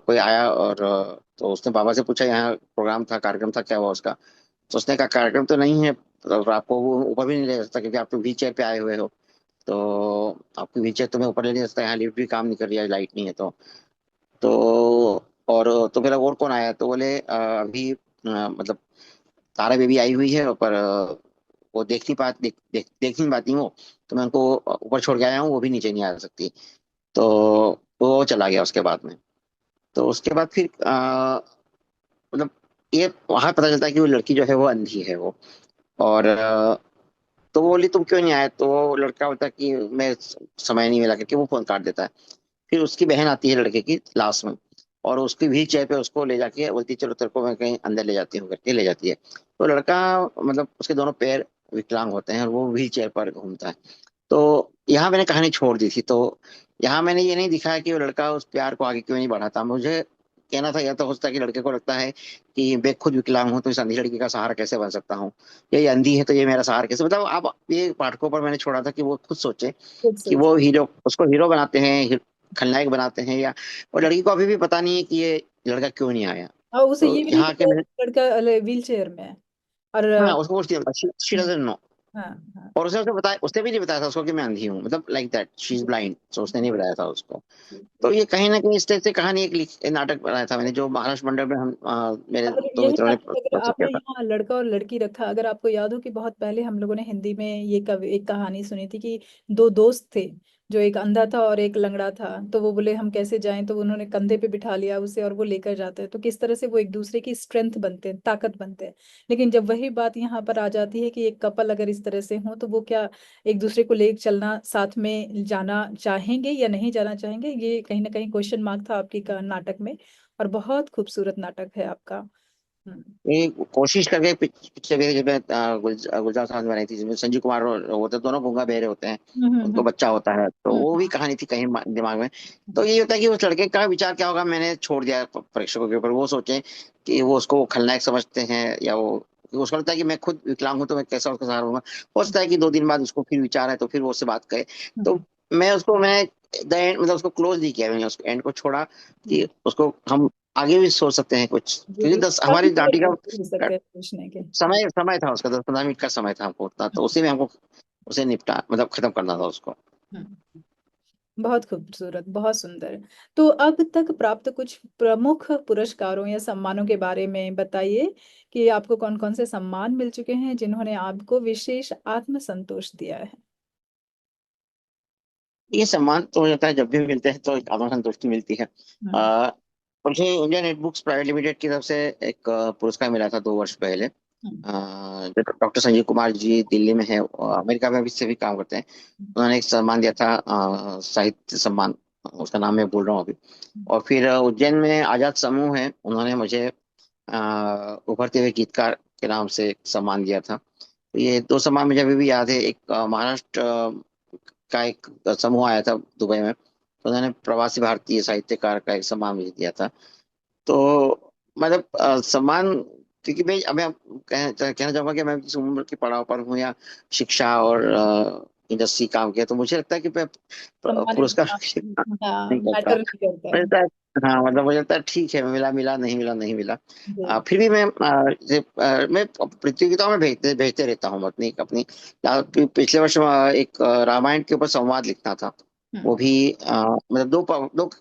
कोई आया और तो उसने बाबा से पूछा यहाँ प्रोग्राम था, कार्यक्रम था, क्या हुआ उसका। तो उसने कहा कार्यक्रम तो नहीं है, और आपको वो ऊपर भी नहीं ले सकता क्योंकि आप तो व्हील चेयर पे आए हुए हो। तो आपकी व्हील चेयर तुम्हें ऊपर ले नहीं सकता, यहाँ लिफ्ट भी काम नहीं कर रही है, लाइट नहीं है। तो और तो फिर और कौन आया, तो बोले अभी मतलब तारा बेबी आई हुई है, पर वो देख नहीं पाती वो, तो मैं उनको ऊपर छोड़ के आया हूँ, वो भी नीचे नहीं आ सकती। तो वो चला गया उसके बाद में। तो उसके बाद फिर मतलब ये वहां पता चलता है कि वो लड़की जो है वो अंधी है वो। और तो वो बोली तुम क्यों नहीं आए, तो वो लड़का बोलता है कि मैं समय नहीं मिला, करके वो फोन काट देता है। फिर उसकी बहन आती है लड़के की लास्ट में, और उसकी व्हील चेयर पे उसको ले जाके बोलती है चलो तेरे को मैं कहीं अंदर ले जाती हूँ, करके ले जाती है। तो लड़का मतलब उसके दोनों पैर विकलांग होते हैं और वो व्हील चेयर पर घूमता है। तो यहाँ मैंने कहानी छोड़ दी थी। तो यहाँ मैंने ये नहीं दिखाया कि वो लड़का उस प्यार को आगे क्यों नहीं बढ़ाता। मुझे कहना था, या तो हो सकता है कि लड़के को लगता है कि मैं खुद विकलांग हूँ तो इस अंधी लड़की का सहारा कैसे बन सकता हूँ, या ये अंधी है तो ये मेरा सहारा कैसे, मतलब आप ये पाठकों पर मैंने छोड़ा था कि वो खुद सोचे खुद कि सोच। वो हीरो, उसको हीरो बनाते हैं, खलनायक बनाते हैं, या और लड़की को अभी भी पता नहीं है कि ये लड़का क्यों नहीं आया। और उसे तो ये भी नहीं यहाँ के पता मैंने, लड़का व्हील चेयर में है। और हाँ उसको शी डजंट नो। हाँ हाँ। और उसने उसे बताया, उसने भी नहीं बताया था उसको कि मैं अंधी हूँ, मतलब like that she is blind, तो उसने नहीं बताया था उसको। तो ये कहीं ना कहीं इस तरह से कहानी एक नाटक बनाया था मैंने, जो महाराष्ट्र मंडल में हम मेरे अगर दो यही मित्रों ने बात है, अगर प्रस्तुत आपने किया था। यहाँ लड़का और लड़की रखा, अगर आपको याद हो कि बहुत पहले हम लोगों ने हिंदी में ये एक कहानी सुनी थी कि दो दोस्त थे, जो एक अंधा था और एक लंगड़ा था। तो वो बोले हम कैसे जाएं, तो उन्होंने कंधे पे बिठा लिया उसे और वो लेकर जाते हैं। तो किस तरह से वो एक दूसरे की स्ट्रेंथ बनते हैं, ताकत बनते हैं। लेकिन जब वही बात यहाँ पर आ जाती है कि एक कपल अगर इस तरह से हो, तो वो क्या एक दूसरे को लेकर चलना, साथ में जाना चाहेंगे या नहीं जाना चाहेंगे? ये कहीं ना कहीं क्वेश्चन मार्क था आपकी नाटक में। और बहुत खूबसूरत नाटक है आपका। हम्म ये कोशिश करके पिक्चर भी जिसमें गुलजार साहब ने बनाई थी, जिसमें संजीव कुमार होते, दोनों गूंगा बहरे होते हैं, हम्म उनको हम्म बच्चा होता है, तो वो भी हम्म कहानी थी कहीं दिमाग में। तो हम्म ये होता है कि उस लड़के का विचार क्या होगा, मैंने छोड़ दिया प्रेक्षकों के ऊपर, वो सोचे कि वो उसको खलनायक समझते हैं, या वो उसको लगता है कि मैं खुद विकलांग हूं तो मैं कैसा उसका सहारा होगा। हो सकता है कि 2 दिन बाद उसको फिर विचार है तो फिर वो उससे बात करे। तो हम्म मैं द एंड मतलब उसको क्लोज नहीं किया, मैंने उसको एंड को छोड़ा कि हम्म। उसको हम आगे भी सोच सकते हैं कुछ, जी क्योंकि जी, दस काफी हमारी सारे नाटिका तरीके हो सकते हैं पूछने के। समय समय था उसका, 10-15 मिनट का समय था हमको उतना, तो उसी में हमको उसे निपटा मतलब खत्म करना था उसको। हम्म। बहुत खूबसूरत, बहुत सुंदर। तो अब तक प्राप्त कुछ प्रमुख पुरस्कारों या सम्मानों के बारे में बताइए कि आपको कौन कौन से सम्मान मिल चुके हैं जिन्होंने आपको विशेष आत्मसंतोष दिया है। ये सम्मान तो मुझे लगता है जब भी मिलते हैं तो एक आत्म संतुष्टि मिलती है। हम्म आ, मुझे Indian net books private limited की तरफ से एक पुरस्कार मिला था 2 वर्ष पहले। हम्म जो डॉक्टर संजीव कुमार जी दिल्ली में है, अमेरिका में भी से भी काम करते हैं। उन्होंने एक सम्मान दिया था, साहित्य सम्मान, उसका नाम मैं भूल रहा हूँ अभी। और फिर उज्जैन में आजाद समूह है, उन्होंने मुझे उभरते हुए गीतकार के नाम से एक सम्मान दिया था। तो ये 2 सम्मान मुझे अभी भी याद है। एक महाराष्ट्र का एक समूह आया था दुबई में, तो उन्होंने प्रवासी भारतीय साहित्यकार का एक सम्मान मुझे दिया था। तो मतलब सम्मान, क्योंकि मैं अभी आप कहना चाहूंगा कि मैं जिस उम्र के पड़ाव पर हूँ, या शिक्षा और इंडस्ट्री काम किया, तो मुझे लगता है कि मैं सम्मान पुरस्कार इतना हाँ नहीं करता। मैटर नहीं करता मुझे है। लगता है, हाँ मतलब मुझे लगता है ठीक है, मिला मिला, नहीं मिला नहीं मिला। जी। फिर भी मैं मैं प्रतियोगिताओं में भेजते भेजते रहता हूँ अपनी अपनी। पिछले वर्ष एक रामायण के ऊपर संवाद लिखना था। हम्म वो भी मतलब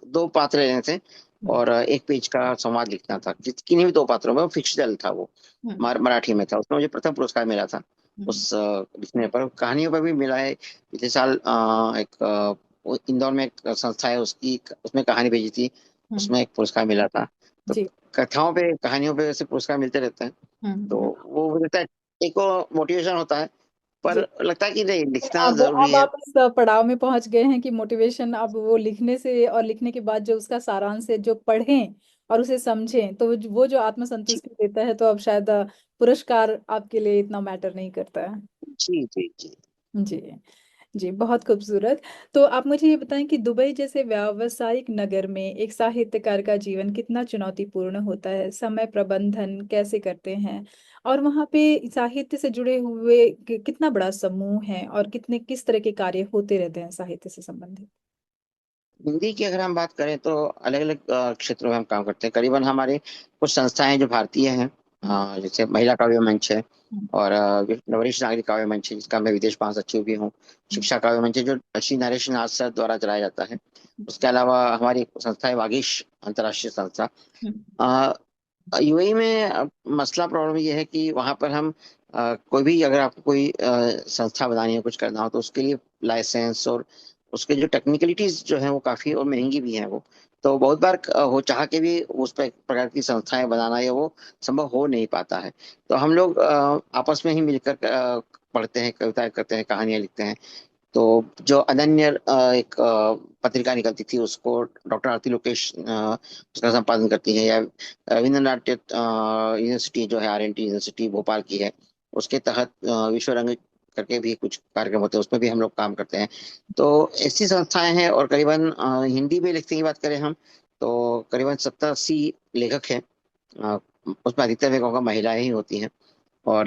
दो पात्र लेने थे, हम्म और एक पेज का संवाद लिखना था, किन्हीं भी 2 पात्रों में, वो फिक्शनल था वो, हम्म मराठी में था, उसमें मुझे प्रथम पुरस्कार मिला था। हम्म उस लिखने पर, कहानियों पर भी मिला है। पिछले साल एक वो इंदौर में एक संस्था है उसकी, उसमें कहानी भेजी थी, हम्म, उसमें एक पुरस्कार मिला था। तो जी। कथाओं पे, कहानियों पे ऐसे पुरस्कार मिलते रहते हैं। तो हम्म। वो मुझे लगता है एक मोटिवेशन होता है, पर जी। लगता है कि नहीं, लिखना जरूरी अब है। आप इस पड़ाव में पहुंच गए हैं कि मोटिवेशन अब वो लिखने से और लिखने के बाद जो उसका सारांश है जो पढ़ें और उसे समझें, तो वो जो जी आत्मसंतुष्टि देता है, तो अब शायद पुरस्कार आपके लिए इतना मैटर नहीं करता है। जी जी जी। जी। जी, बहुत खूबसूरत। तो आप मुझे ये बताएं कि दुबई जैसे व्यावसायिक नगर में एक साहित्यकार का जीवन कितना चुनौतीपूर्ण होता है, समय प्रबंधन कैसे करते हैं, और वहाँ पे साहित्य से जुड़े हुए कितना बड़ा समूह है और कितने किस तरह के कार्य होते रहते हैं साहित्य से संबंधित। हिंदी की अगर हम बात करें तो अलग अलग क्षेत्रों में हम काम करते हैं। करीबन हमारे कुछ संस्थाएं जो भारतीय हैं, हम्म जैसे महिला काव्य मंच है, हम्म और वरिष्ठ नागरिक काव्य मंच है, जिसका मैं विदेश महासचिव भी हूँ। हम्म शिक्षा काव्य मंच है, जो श्री नरेश नाथ सर द्वारा चलाया जाता है। उसके अलावा हमारी एक संस्था है, वागीश अंतर्राष्ट्रीय संस्था। हम्म यूएई में मसला प्रॉब्लम ये है कि वहां पर हम कोई भी, अगर आपको कोई संस्था बनानी है, कुछ करना हो, तो उसके लिए लाइसेंस और उसके जो टेक्निकलिटीज जो है वो काफी और महंगी भी है वो। तो बहुत बार हो चाह के भी उस प्रकार की संस्थाएं बनाना, या वो संभव हो नहीं पाता है। तो हम लोग आपस में ही मिलकर पढ़ते हैं, कविताएं करते हैं, कहानियां लिखते हैं। तो जो अनन्य एक पत्रिका निकलती थी, उसको डॉक्टर आरती लोकेश उसका संपादन करती है, या रविंद्र नाट्य यूनिवर्सिटी जो है, आरएनटी यूनिवर्सिटी भोपाल की है, उसके तहत विश्व रंग करके भी कुछ कार्यक्रम होते हैं, उसमें भी हम लोग काम करते हैं। तो ऐसी संस्थाएं हैं, और करीबन हिंदी में लिखने की बात करें हम, तो करीबन 70-80 लेखक हैं। अ, उसमें अधिकतर मैं कहूँगा महिलाएं ही होती हैं, और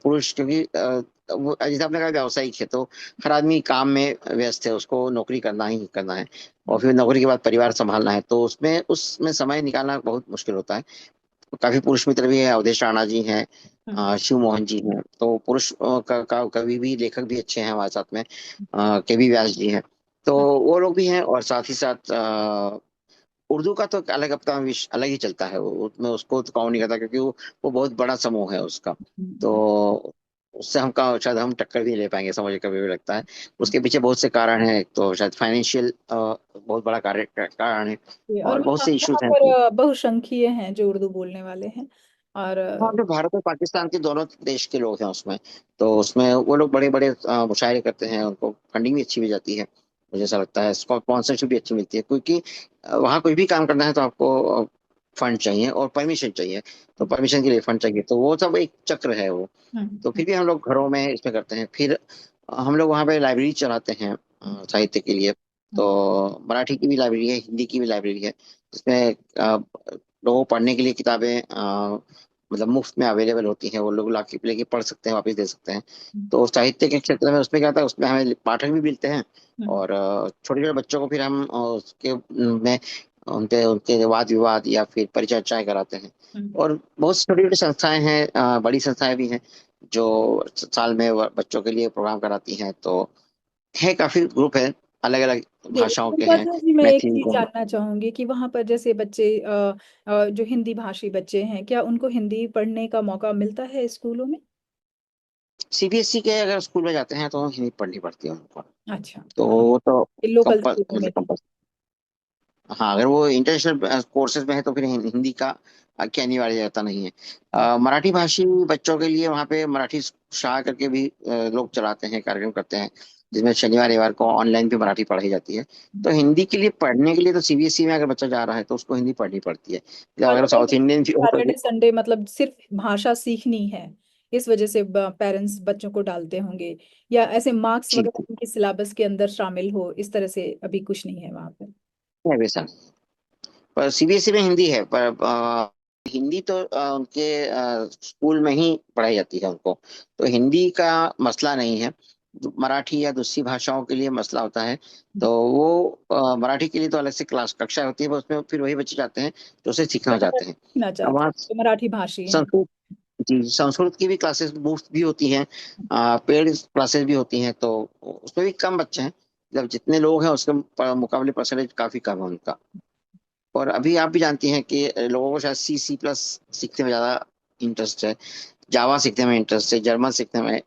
पुरुष, क्योंकि वो जैसे आपने कहा व्यावसायिक है, तो हर आदमी काम में व्यस्त है, उसको नौकरी करना ही करना है, और फिर नौकरी के बाद परिवार संभालना है, तो उसमें उसमें समय निकालना बहुत मुश्किल होता है। तो काफी पुरुष मित्र भी है, अवधेश राणा जी हैं, हम्म शिव मोहन जी हैं, तो पुरुष कवि भी, लेखक भी अच्छे हैं हमारे साथ में, के बी व्यास जी हैं। तो हम्म वो लोग भी हैं, और साथ ही साथ उर्दू का तो एक अलग, अपना अलग ही चलता है, वो मैं उसको तो काउंट नहीं करता, क्योंकि वो बहुत बड़ा समूह है उसका। हम्म तो उससे हम का शायद हम टक्कर भी नहीं ले पाएंगे, समझ कभी भी लगता है। उसके पीछे बहुत से कारण हैं, एक तो शायद फाइनेंशियल बहुत बड़ा कारण है, और और बहुत वहाँ से वहाँ इश्यूज हैं। पर बहुसंख्यीय हैं जो उर्दू बोलने वाले हैं। और हाँ, जो भारत और पाकिस्तान के दोनों देश के लोग हैं उसमें, तो उसमें वो लोग बड़े बड़े मुशायरे करते हैं, उनको फंडिंग भी अच्छी मिल जाती है, मुझे ऐसा लगता है, स्पॉन्सरशिप भी अच्छी मिलती है, क्योंकि वहाँ कुछ भी काम करना है तो आपको फंड चाहिए और परमिशन चाहिए। तो परमिशन के लिए फंड चाहिए, तो वो सब एक चक्र है वो। तो हम्म। फिर भी हम लोग घरों में इसमें करते हैं। फिर हम लोग वहाँ पे लाइब्रेरी चलाते हैं साहित्य के लिए। हम्म। तो मराठी की भी लाइब्रेरी है, हिंदी की भी लाइब्रेरी है, जिसमें लोगों को पढ़ने के लिए किताबें मतलब मुफ्त में अवेलेबल होती हैं। वो लोग ला के लेके पढ़ सकते हैं, वापस दे सकते हैं। तो साहित्य के क्षेत्र में उसमें क्या होता है, उसमें हमें पाठक भी मिलते हैं। हम्म। और छोटे छोटे बच्चों को फिर हम उसके में उनके उनके वाद विवाद या फिर परिचर्चाएं कराते हैं। हम्म। और बहुत छोटी छोटी संस्थाएं हैं, बड़ी संस्थाएं भी हैं, जो साल में बच्चों के लिए प्रोग्राम कराती हैं। तो है, काफी ग्रुप है, अलग अलग जी, भाषाओं के हैं। उपाध्याय जी, मैं एक मैथिली चीज को जानना चाहूंगी कि वहां पर जैसे बच्चे जो हिंदी भाषी बच्चे हैं, क्या उनको हिंदी पढ़ने का मौका मिलता है स्कूलों में? सीबीएसई के अगर स्कूल में जाते हैं तो हिंदी पढ़नी पड़ती है उनको। अच्छा। तो वो तो लोकल स्कूलों में भी? कंपल हाँ, अगर वो इंटरनेशनल कोर्सेज में है तो फिर हिंदी का की अनिवार्यता नहीं है। मराठी भाषी बच्चों के लिए वहाँ पे मराठी शाह करके भी लोग चलाते हैं, कार्यक्रम करते हैं, जिसमें शनिवार रविवार को ऑनलाइन भी मराठी पढ़ाई जाती है। तो हिंदी के लिए पढ़ने के लिए तो सीबीएसई में अगर बच्चा जा रहा है तो उसको हिंदी पढ़नी पड़ती है। या और अगर अगर साउथ इंडियन भी हो तो सैटरडे संडे मतलब सिर्फ भाषा सीखनी है, इस वजह से पेरेंट्स बच्चों को डालते होंगे, या ऐसे मार्क्स ठीक वगैरह ठीक उनके सिलेबस के अंदर शामिल हो, इस तरह से अभी कुछ नहीं है वहां पर? है वैसा नहीं। पर सीबीएसई में हिंदी है, पर हिंदी तो उनके स्कूल में ही पढ़ाई जाती है उनको। तो हिंदी का मसला नहीं है। मराठी या दूसरी भाषाओं के लिए मसला होता है। तो वो मराठी के लिए तो अलग से क्लास कक्षा होती है, पर उसमें फिर वही बच्चे जाते हैं जो उसे सीखना चाहते हैं। सीखना अब चाहते वहाँ हैं तो मराठी भाषी हैं। संस्कृत, जी, संस्कृत की भी क्लासेस मुफ्त भी होती हैं, पेड क्लासेस भी होती हैं। तो उसमें भी कम बच्चे हैं, जब जितने लोग हैं उसके मुकाबले परसेंटेज काफी कम है उनका। और अभी आप भी जानती हैं कि लोगों को शायद सी सी प्लस सीखने में ज्यादा इंटरेस्ट है, जावा सीखने में इंटरेस्ट है, जर्मन सीखने में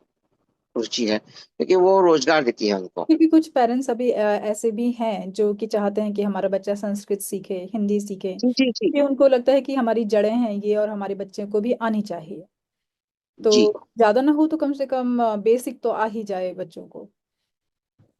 रुचि है, क्योंकि वो रोजगार देती है उनको। क्योंकि कुछ पेरेंट्स अभी ऐसे भी हैं जो कि चाहते हैं कि हमारा बच्चा संस्कृत सीखे, हिंदी सीखे, जी जी जी। क्योंकि उनको लगता है कि हमारी जड़ें हैं ये और हमारे बच्चे को भी आनी चाहिए। जी तो ज्यादा ना हो तो कम से कम बेसिक तो आ ही जाए बच्चों को।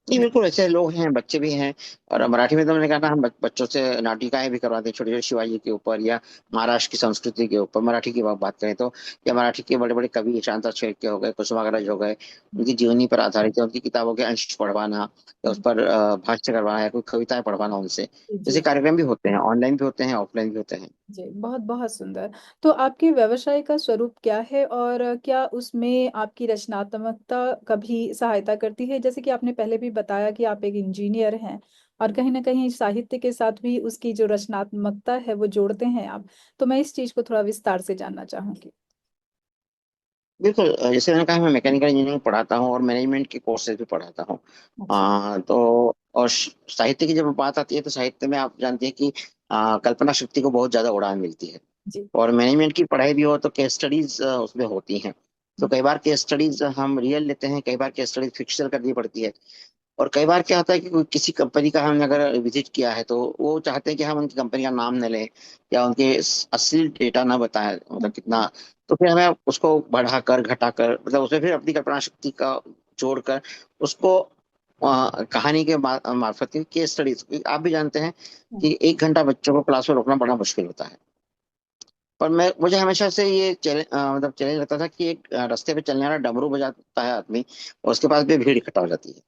जी, बिल्कुल ऐसे लोग हैं, बच्चे भी हैं। और मराठी में तो मैंने कहा ना, हम बच्चों से नाटिकाएं भी करवाते हैं, छोटे छोटे शिवाजी के ऊपर या महाराष्ट्र की संस्कृति के ऊपर। मराठी की बात करें तो, या मराठी के बड़े बड़े कवि शांता शेळके हो गए, कुसुमाग्रज हो गए, उनकी जीवनी पर आधारित है, उनकी किताबों के अंश पढ़वाना या उस पर भाष्य करवाना या कोई कविताएं पढ़वाना उनसे, जी। जैसे कार्यक्रम भी होते हैं, ऑनलाइन भी होते हैं, ऑफलाइन भी होते हैं। जी, बहुत बहुत सुंदर। तो आपके व्यवसाय का स्वरूप क्या है, और क्या उसमें आपकी रचनात्मकता कभी सहायता करती है? जैसे कि आपने पहले भी बताया कि आप एक इंजीनियर हैं, और कहीं ना कहीं साहित्य के साथ भी उसकी जो रचनात्मकता है वो जोड़ते हैं आप। तो मैं इस चीज को थोड़ा विस्तार से जानना चाहूंगी। बिल्कुल, जैसे मैंने कहा, मैं मैकेनिकल इंजीनियरिंग पढ़ाता हूँ और मैनेजमेंट के कोर्सेज भी पढ़ाता हूँ। अच्छा। तो और साहित्य की जब बात आती है तो साहित्य में आप जानते हैं कि कल्पना शक्ति को बहुत ज्यादा उड़ान मिलती है। जी। और मैनेजमेंट की पढ़ाई भी हो तो केस स्टडीज उसमें होती हैं। तो कई बार केस स्टडीज हम रियल लेते हैं, कई बार केस स्टडीज फिक्शनल करनी पड़ती है। और कई बार क्या होता है कि किसी कंपनी का हमने अगर विजिट किया है तो वो चाहते हैं कि हम उनकी कंपनी का नाम न लें या उनके असली डेटा ना बताएं, मतलब कितना। तो फिर हमें उसको बढ़ाकर घटाकर, मतलब उसमें फिर अपनी कल्पना शक्ति का जोड़कर उसको कहानी के मार्फत केस स्टडीज। आप भी जानते हैं कि 1 घंटा बच्चों को क्लास में रोकना बड़ा मुश्किल होता है। पर मैं मुझे हमेशा से ये मतलब चैलेंज लगता था कि एक रास्ते पे चलने वाला डमरू बजाता है आदमी, और उसके पास भी भीड़ इकट्ठा हो जाती है,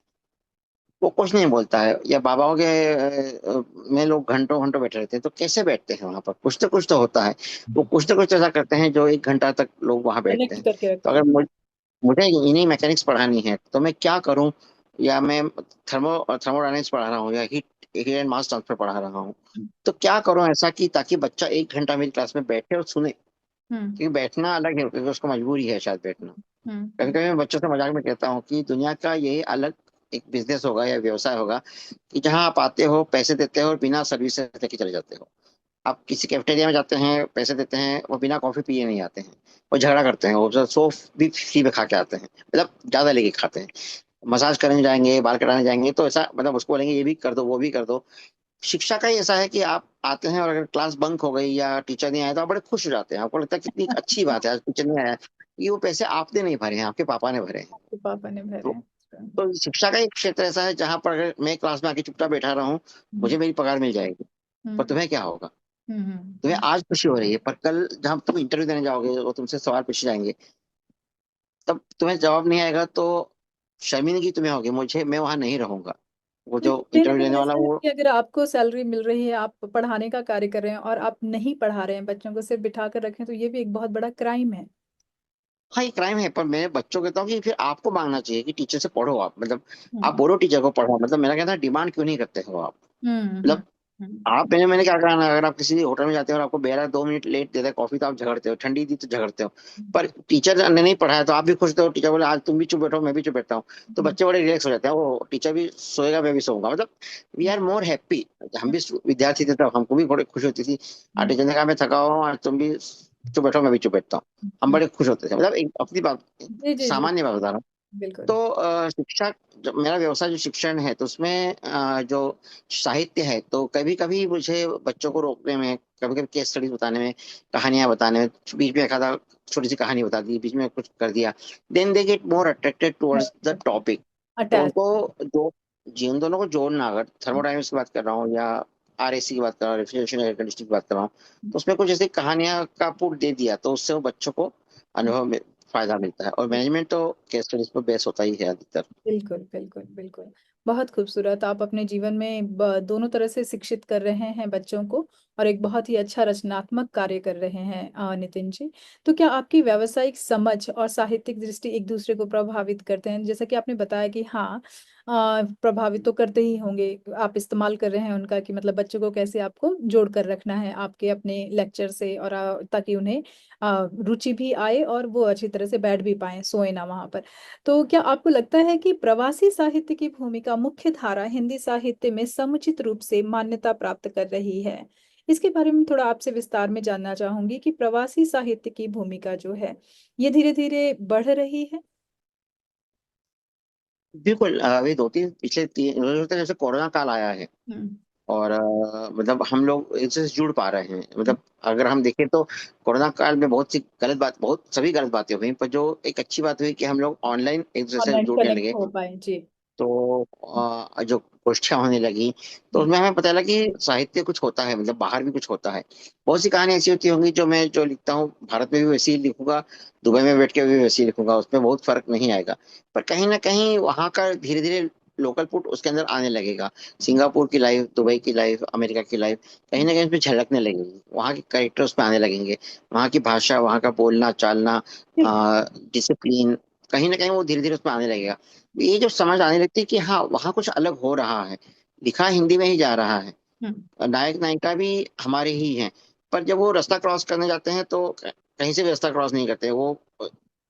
वो कुछ नहीं बोलता है। या बाबाओं के में लोग घंटों घंटों बैठे रहते हैं, तो कैसे बैठते हैं वहां पर? कुछ तो होता है। वो कुछ ना कुछ ऐसा करते हैं जो 1 घंटा तक लोग वहां बैठते कनेक्ट हैं। करके तो रखते अगर हैं। मुझे इन्हीं मैकेनिक्स पढ़ानी है तो मैं क्या करूं? या मैं थर्मोडायनेमिक्स पढ़ा रहा हूँ या हीट एंड मास ट्रांसफर पढ़ा रहा हूँ, तो क्या करूं ऐसा कि ताकि बच्चा 1 घंटा मेरी क्लास में बैठे और सुने? हम्म। क्योंकि बैठना अलग है, क्योंकि उसको मजबूरी है शायद बैठना। हम्म। कभी कभी मैं बच्चों से मजाक में कहता हूँ कि दुनिया का यही अलग एक बिजनेस होगा या व्यवसाय होगा, कि जहां आप आते हो, पैसे देते हो और बिना सर्विस लेके चले जाते हो। आप किसी कैफेटेरिया में जाते हैं, पैसे देते हैं, वो बिना कॉफी पिए नहीं आते हैं, वो झगड़ा करते हैं, वो सोफ भी फ्री में खा के आते हैं, मतलब ज्यादा लेके खाते हैं। मसाज करने जाएंगे, बाल कटाने जाएंगे तो ऐसा, मतलब उसको बोलेंगे ये भी कर दो वो भी कर दो। शिक्षा का ही ऐसा है कि आप आते हैं और अगर क्लास बंक हो गई या टीचर नहीं आया तो आप बड़े खुश हो जाते हैं, आपको लगता है कितनी अच्छी बात है आज टीचर नहीं आया। ये वो पैसे आपने नहीं भरे हैं, आपके पापा ने भरे हैं। आपके पापा ने भरे तो, हैं। तो शिक्षा का एक क्षेत्र ऐसा है जहां पर अगर मैं क्लास में आके चुपचाप बैठा रहा हूँ, हम्म। मुझे मेरी पगार मिल जाएगी, पर हम्म। तुम्हें क्या होगा? तुम्हें हम्म। आज खुशी हो रही है, पर कल जब तुम इंटरव्यू देने जाओगे और तुमसे सवाल पूछे जाएंगे, तब तुम्हें जवाब नहीं आएगा तो शर्मिंदगी तुम्हें होगी, मुझे मैं वहां नहीं रहूंगा। वो जो कहीं ना इंटरव्यू कहीं लेने वाला ऐसा है वो। कि अगर आपको सैलरी मिल रही है, आप पढ़ाने का कार्य कर रहे हैं और आप नहीं पढ़ा रहे हैं, बच्चों को सिर्फ बिठा कर रखें, तो ये भी एक बहुत बड़ा क्राइम है। हाँ, ये क्राइम है, पर मैं बच्चों को कहता हूँ कि फिर आपको मांगना चाहिए कि टीचर से पढ़ो आप, मतलब आप हम्म बोलो टीचर को पढ़ो, मतलब मेरा कहना है डिमांड क्यों नहीं करते हो आप। हम्म मतलब हम्म आप, मैंने क्या कहा ना, अगर आप किसी होटल में जाते हो और आपको बेरा 2 मिनट लेट देता है कॉफी, तो आप झगड़ते हो, ठंडी दी तो झगड़ते हो। पर हम्म टीचर ने नहीं पढ़ाया तो आप भी खुश थे, टीचर बोले आज तुम भी चुप बैठो मैं भी चुप बैठता हूँ, तो हम्म बच्चे बड़े रिलैक्स हो जाते हैं, वो टीचर भी सोएगा मैं भी सोऊंगा, मतलब वी आर मोर हैप्पी। हम भी विद्यार्थी थे तब हमको भी बड़े खुश होती थी। आज हम्म टीचर ने कहा मैं थका हुआ हूँ, आज तुम भी चुप बैठो मैं भी चुप बैठता हूँ, हम हम्म, बड़े खुश होते थे, मतलब एक अपनी बात, जी जी जी, सामान्य बात बता रहा हूँ। बिल्कुल। तो शिक्षा, जब मेरा व्यवसाय जो शिक्षण है तो उसमें जो साहित्य है, तो कभी कभी मुझे बच्चों को रोकने में, कभी कभी केस स्टडीज बताने में, कहानियां बताने में, बीच में एक आधा छोटी सी कहानी बता दी, बीच में कुछ कर दिया, then they get more attracted towards the topic. तो अटैच। उनको जो जीवन दोनों को जोड़ना, अगर थर्मोडायनेमिक्स की बात कर रहा हूँ या आरएसी की बात कर रहा हूँ, रेफ्रिजरेशन एयर कंडीशनिंग की बात कर रहा हूँ, तो उसमें कुछ ऐसी कहानियां का पुट दे दिया तो उससे वो बच्चों को अनुभव में फायदा मिलता है, और मैनेजमेंट तो केस स्टडीज पर बेस होता ही है अधिकतर। बिल्कुल बिल्कुल बिल्कुल। बहुत खूबसूरत, आप अपने जीवन में दोनों तरह से शिक्षित कर रहे हैं बच्चों को, और एक बहुत ही अच्छा रचनात्मक कार्य कर रहे हैं नितिन जी। तो क्या आपकी व्यावसायिक समझ और साहित्यिक दृष्टि एक दूसरे को प्रभावित करते हैं? जैसा कि आपने बताया कि हाँ, प्रभावित तो करते ही होंगे। आप इस्तेमाल कर रहे हैं उनका कि मतलब बच्चों को कैसे आपको जोड़ कर रखना है आपके अपने लेक्चर से, और ताकि उन्हें रुचि भी आए और वो अच्छी तरह से बैठ भी पाए, सोए ना वहां पर। तो क्या आपको लगता है कि प्रवासी साहित्य की भूमिका मुख्य धारा हिंदी साहित्य में समुचित रूप से मान्यता प्राप्त कर रही है? इसके बारे में थोड़ा आपसे विस्तार में जानना चाहूंगी कि प्रवासी साहित्य की भूमिका जो है, ये धीरे धीरे बढ़ रही है। बिल्कुल, अभी 2 3 पिछले 3 जैसे कोरोना काल आया है, हम्म। और मतलब हम लोग इससे जुड़ पा रहे हैं, मतलब अगर हम देखें तो कोरोना काल में बहुत सी गलत बात, बहुत सभी गलत बातें हुई, पर जो एक अच्छी बात हुई कि हम लोग ऑनलाइन एक दूसरे से ऑनलाइन जुड़ने कनेक्ट लगे। हो पाए जी। तो जो गोष्ठियां होने लगी, तो उसमें हमें पता लगा कि साहित्य कुछ होता है, मतलब बाहर भी कुछ होता है। बहुत सी कहानी ऐसी होती होंगी जो मैं जो लिखता हूँ भारत में भी वैसे ही लिखूंगा, दुबई में बैठ के भी वैसे ही लिखूंगा, उसमें बहुत फर्क नहीं आएगा। पर कहीं ना कहीं वहाँ का धीरे धीरे लोकल फूड उसके अंदर आने लगेगा। सिंगापुर की लाइफ, दुबई की लाइफ, अमेरिका की लाइफ कहीं ना कहीं उसमें झलकने लगेगी, वहाँ के कैरेक्टर उसमें आने लगेंगे, वहाँ की भाषा, वहाँ का बोलना चालना, डिसिप्लिन, कहीं ना कहीं वो धीरे धीरे उसमें आने लगेगा। ये जो समझ आने लगती है कि हाँ वहाँ कुछ अलग हो रहा है, लिखा हिंदी में ही जा रहा है, हम्म। नायक नायिका भी हमारे ही हैं, पर जब वो रास्ता क्रॉस करने जाते हैं तो कहीं से भी रास्ता क्रॉस नहीं करते वो,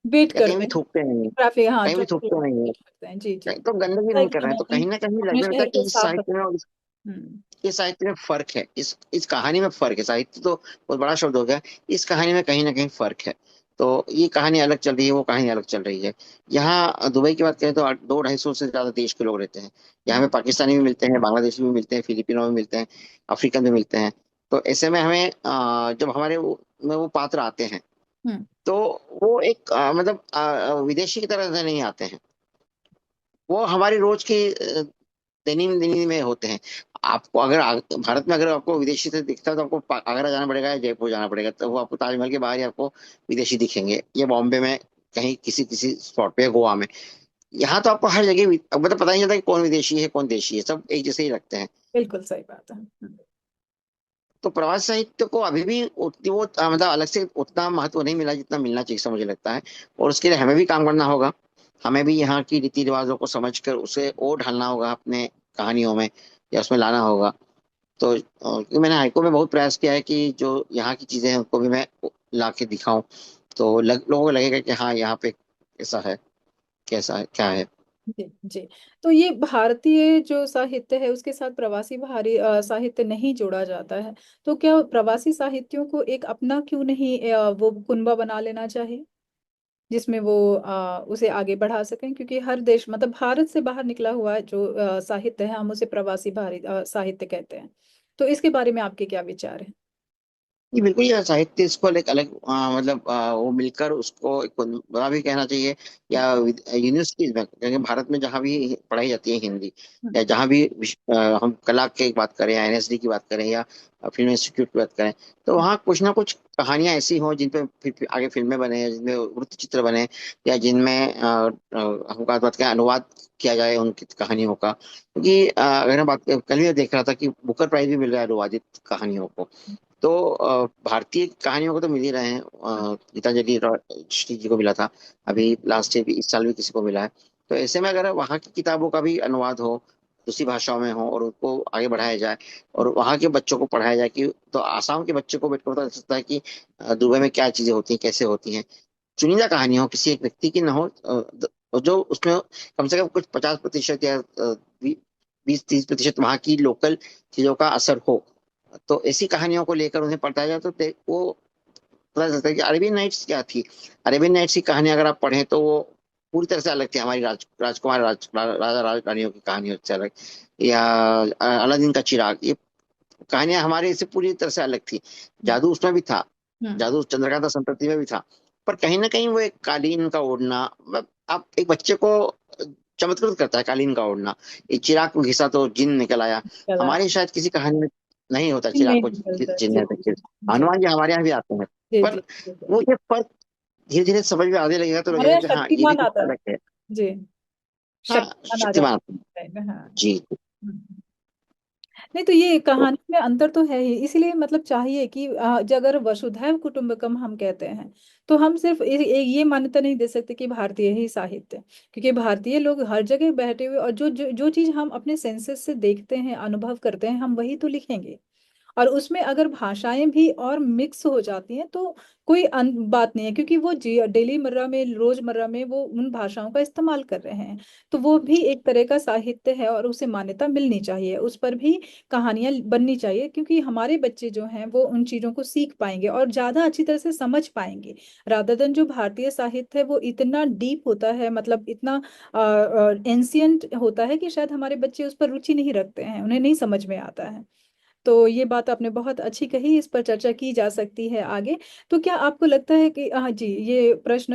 वेट या कहीं करते भी हैं। थूकते नहीं, ट्रैफिक, हाँ, कहीं भी ट्रैफिक थूकते नहीं है, वेट करते हैं जी जी। कहीं तो गंदगी सही नहीं कर रहे हैं, तो कहा, कहीं ना कहीं अपने लगने लगता है शहर कि को साफ रखते हैं। इस साहित्य में फर्क है, इस कहानी में फर्क है, साहित्य तो बहुत बड़ा शब्द हो गया, इस कहानी में कहीं ना कहीं फर्क है। तो ये कहानी अलग चल रही है, वो कहानी अलग चल रही है। यहाँ दुबई की बात करें तो 200 250 से ज्यादा देश के लोग रहते हैं। यहाँ हम्म में पाकिस्तानी भी मिलते हैं, बांग्लादेशी भी मिलते हैं, फिलिपिनो भी मिलते हैं, अफ्रीकन भी मिलते हैं। तो ऐसे में हमें जब हमारे में वो पात्र आते हैं, हम्म। तो वो एक मतलब विदेशी की तरह से नहीं आते हैं, वो हमारी रोज की दैनिक में होते हैं। आपको अगर भारत में अगर आपको विदेशी से दिखता है तो आपको आगरा जाना पड़ेगा या जयपुर जाना पड़ेगा, तो वो आपको ताजमहल के बाहर ही आपको विदेशी दिखेंगे, या बॉम्बे में कहीं किसी किसी स्पॉट पे, गोवा में। यहाँ तो आपको हर जगह मतलब पता नहीं चलता कि कौन विदेशी है कौन देशी है, सब एक जैसे ही लगते हैं। बिल्कुल सही बात है। तो प्रवासी साहित्य को अभी भी उतनी वो मतलब अलग से उतना महत्व नहीं मिला जितना मिलना चाहिए, ऐसा मुझे लगता है। और उसके लिए हमें भी काम करना होगा, हमें भी यहाँ की रीति रिवाजों को समझकर उसे और ढालना होगा अपने कहानियों में, या उसमें लाना होगा। तो क्योंकि मैंने हाइको में बहुत प्रयास किया है कि जो यहाँ की चीजें हैं उनको भी मैं ला के दिखाऊं, तो लोगों को लगेगा कि हाँ यहाँ पे कैसा है, कैसा है, क्या है। जी जी। तो ये भारतीय जो साहित्य है उसके साथ प्रवासी भारी साहित्य नहीं जोड़ा जाता है, तो क्या प्रवासी साहित्यों को एक अपना क्यों नहीं वो कुनबा बना लेना चाहिए, जिसमें वो उसे आगे बढ़ा सकें? क्योंकि हर देश, मतलब भारत से बाहर निकला हुआ जो साहित्य है, हम उसे प्रवासी भारी साहित्य कहते हैं। तो इसके बारे में आपके क्या विचार हैं? ये बिल्कुल, ये साहित्य इसको एक अलग मतलब वो मिलकर उसको एक बड़ा भी कहना चाहिए, या यूनिवर्सिटीज में, क्योंकि भारत में जहाँ भी पढ़ाई जाती है हिंदी, हम्म या जहाँ भी हम कला की बात करें या एनएसडी की बात करें या फिल्म इंस्टीट्यूट की बात करें, तो वहाँ कुछ ना कुछ कहानियां ऐसी हों जिन पे फिर आगे फिल्में बने, जिनमें वृत्त चित्र बने, या जिनमें हम बात करें अनुवाद किया जाए उनकी कहानियों का। क्योंकि अगर हम बात कल भी देख रहा था कि बुकर प्राइज भी मिल रहा है अनुवादित कहानियों को। तो भारतीय कहानियों को तो मिल ही रहे हैं। गीतांजलि श्री जी को मिला था, अभी लास्ट ईयर भी, इस साल भी किसी को मिला है। तो ऐसे में अगर वहाँ की किताबों का भी अनुवाद हो, दूसरी भाषाओं में हो, और उनको आगे बढ़ाया जाए और वहाँ के बच्चों को पढ़ाया जाए, कि तो आसाम के बच्चे को बैठ कर पता चल सकता है कि दुबई में क्या चीजें होती हैं, कैसे होती हैं। चुनिंदा कहानियां हो, किसी एक व्यक्ति की ना हो, जो उसमें कम से कम कुछ 50% या 20-30% वहाँ की लोकल चीजों का असर हो। तो ऐसी कहानियों को लेकर उन्हें पढ़ाया जाए तो वो पता चलता है कि अरेबियन नाइट्स क्या थी। अरेबियन नाइट्स की कहानी अगर आप पढ़ें तो वो पूरी तरह से अलग थी हमारी राजकुमार राजा रानियों की कहानियों से अलग। या अलादीन का चिराग, ये कहानियां हमारे इससे पूरी तरह से अलग थी। हम्म। जादू उसमें भी था, हम्म। जादू चंद्रकांता संतति में भी था। पर कहीं ना कहीं वो एक कालीन का ओढ़ना, मतलब आप एक बच्चे को चमत्कृत करता है कालीन का ओढ़ना। ये चिराग को घिसा तो जिन निकल आया। चला। हमारी शायद किसी कहानी में नहीं होता चिराग नहीं को निकलता, जिन जी। ने। जी। हनुमान जी हमारे यहाँ भी आते हैं। जी। जी। पर जी। वो ये फर्क धीरे धीरे समझ में आने लगेगा तो हमारे लगेगा यहाँ कि हाँ ये भी शक्तिमान कुछ आता है। अलग है। जी। हाँ, शक्तिमान आ शक्तिमान। जाता है, हाँ। जी। हम्म। नहीं तो ये तो कहानी में अंतर तो है ही, इसीलिए मतलब चाहिए कि अगर वसुधैव कुटुंबकम हम कहते हैं, तो हम सिर्फ ये मान्यता नहीं दे सकते कि भारतीय ही साहित्य, क्योंकि भारतीय लोग हर जगह बैठे हुए, और जो चीज हम अपने सेंसेस से देखते हैं, अनुभव करते हैं, हम वही तो लिखेंगे। और उसमें अगर भाषाएं भी और मिक्स हो जाती हैं तो कोई बात नहीं है, क्योंकि वो डेली मर्रा में, रोजमर्रा में वो उन भाषाओं का इस्तेमाल कर रहे हैं। तो वो भी एक तरह का साहित्य है और उसे मान्यता मिलनी चाहिए, उस पर भी कहानियां बननी चाहिए, क्योंकि हमारे बच्चे जो हैं वो उन चीजों को सीख पाएंगे और ज्यादा अच्छी तरह से समझ पाएंगे। रादर देन जो भारतीय साहित्य है वो इतना डीप होता है, मतलब इतना एंशियंट होता है कि शायद हमारे बच्चे उस पर रुचि नहीं रखते हैं, उन्हें नहीं समझ में आता है। तो ये बात आपने बहुत अच्छी कही, इस पर चर्चा की जा सकती है आगे। तो क्या आपको लगता है कि, हाँ जी, ये प्रश्न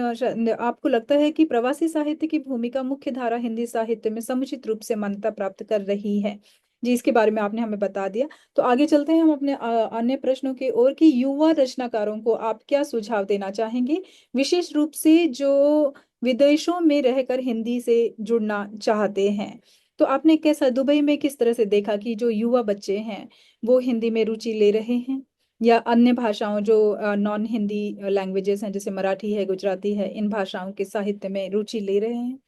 आपको लगता है कि प्रवासी साहित्य की भूमिका मुख्य धारा हिंदी साहित्य में समुचित रूप से मान्यता प्राप्त कर रही है? जी, इसके बारे में आपने हमें बता दिया। तो आगे चलते हैं हम अपने अन्य प्रश्नों की ओर, कि युवा रचनाकारों को आप क्या सुझाव देना चाहेंगे, विशेष रूप से जो विदेशों में रहकर हिंदी से जुड़ना चाहते हैं? तो आपने कैसा दुबई में किस तरह से देखा कि जो युवा बच्चे हैं वो हिंदी में रुचि ले रहे हैं, या अन्य भाषाओं जो नॉन हिंदी लैंग्वेजेस हैं, जैसे मराठी है, गुजराती है, इन भाषाओं के साहित्य में रुचि ले रहे हैं?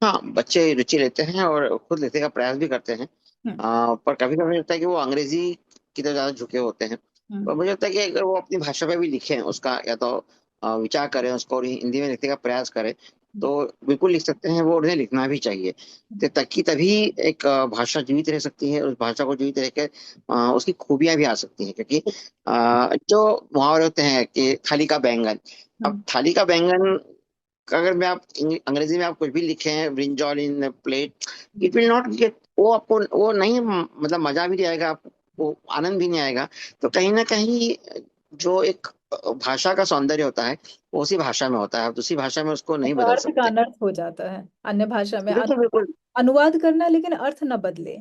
हाँ, बच्चे रुचि लेते हैं और खुद लेने का प्रयास भी करते हैं। हम्म। पर कभी कभी लगता है कि वो अंग्रेजी की तरफ ज्यादा झुके होते हैं। हम्म। पर मुझे लगता है कि अगर वो अपनी भाषा में भी लिखें, उसका या तो विचार करें उसको और हिंदी में लिखने का प्रयास करें, तो बिल्कुल लिख सकते हैं वो, उन्हें लिखना भी चाहिए। तो ताकि तभी एक भाषा जीवित रह सकती है, उस भाषा को जीवित रह के उसकी खूबियां भी आ सकती हैं। क्योंकि जो मुहावरे होते हैं कि थाली का बैंगन, अब हम्म। थाली का बैंगन, अगर मैं आप अंग्रेजी में आप कुछ भी लिखें, brinjal in plate, it will not gate, वो आपको वो नहीं, मतलब मजा भी नहीं आएगा आपको, आनंद भी नहीं आएगा। तो कहीं ना कहीं जो एक भाषा का सौंदर्य होता है वो उसी भाषा में होता है, आप दूसरी भाषा में उसको नहीं तो बदल अर्थ का सकते। अनर्थ हो जाता है अन्य भाषा में, बिल्कुल बिल्कुल। अनुवाद करना, लेकिन अर्थ न बदले,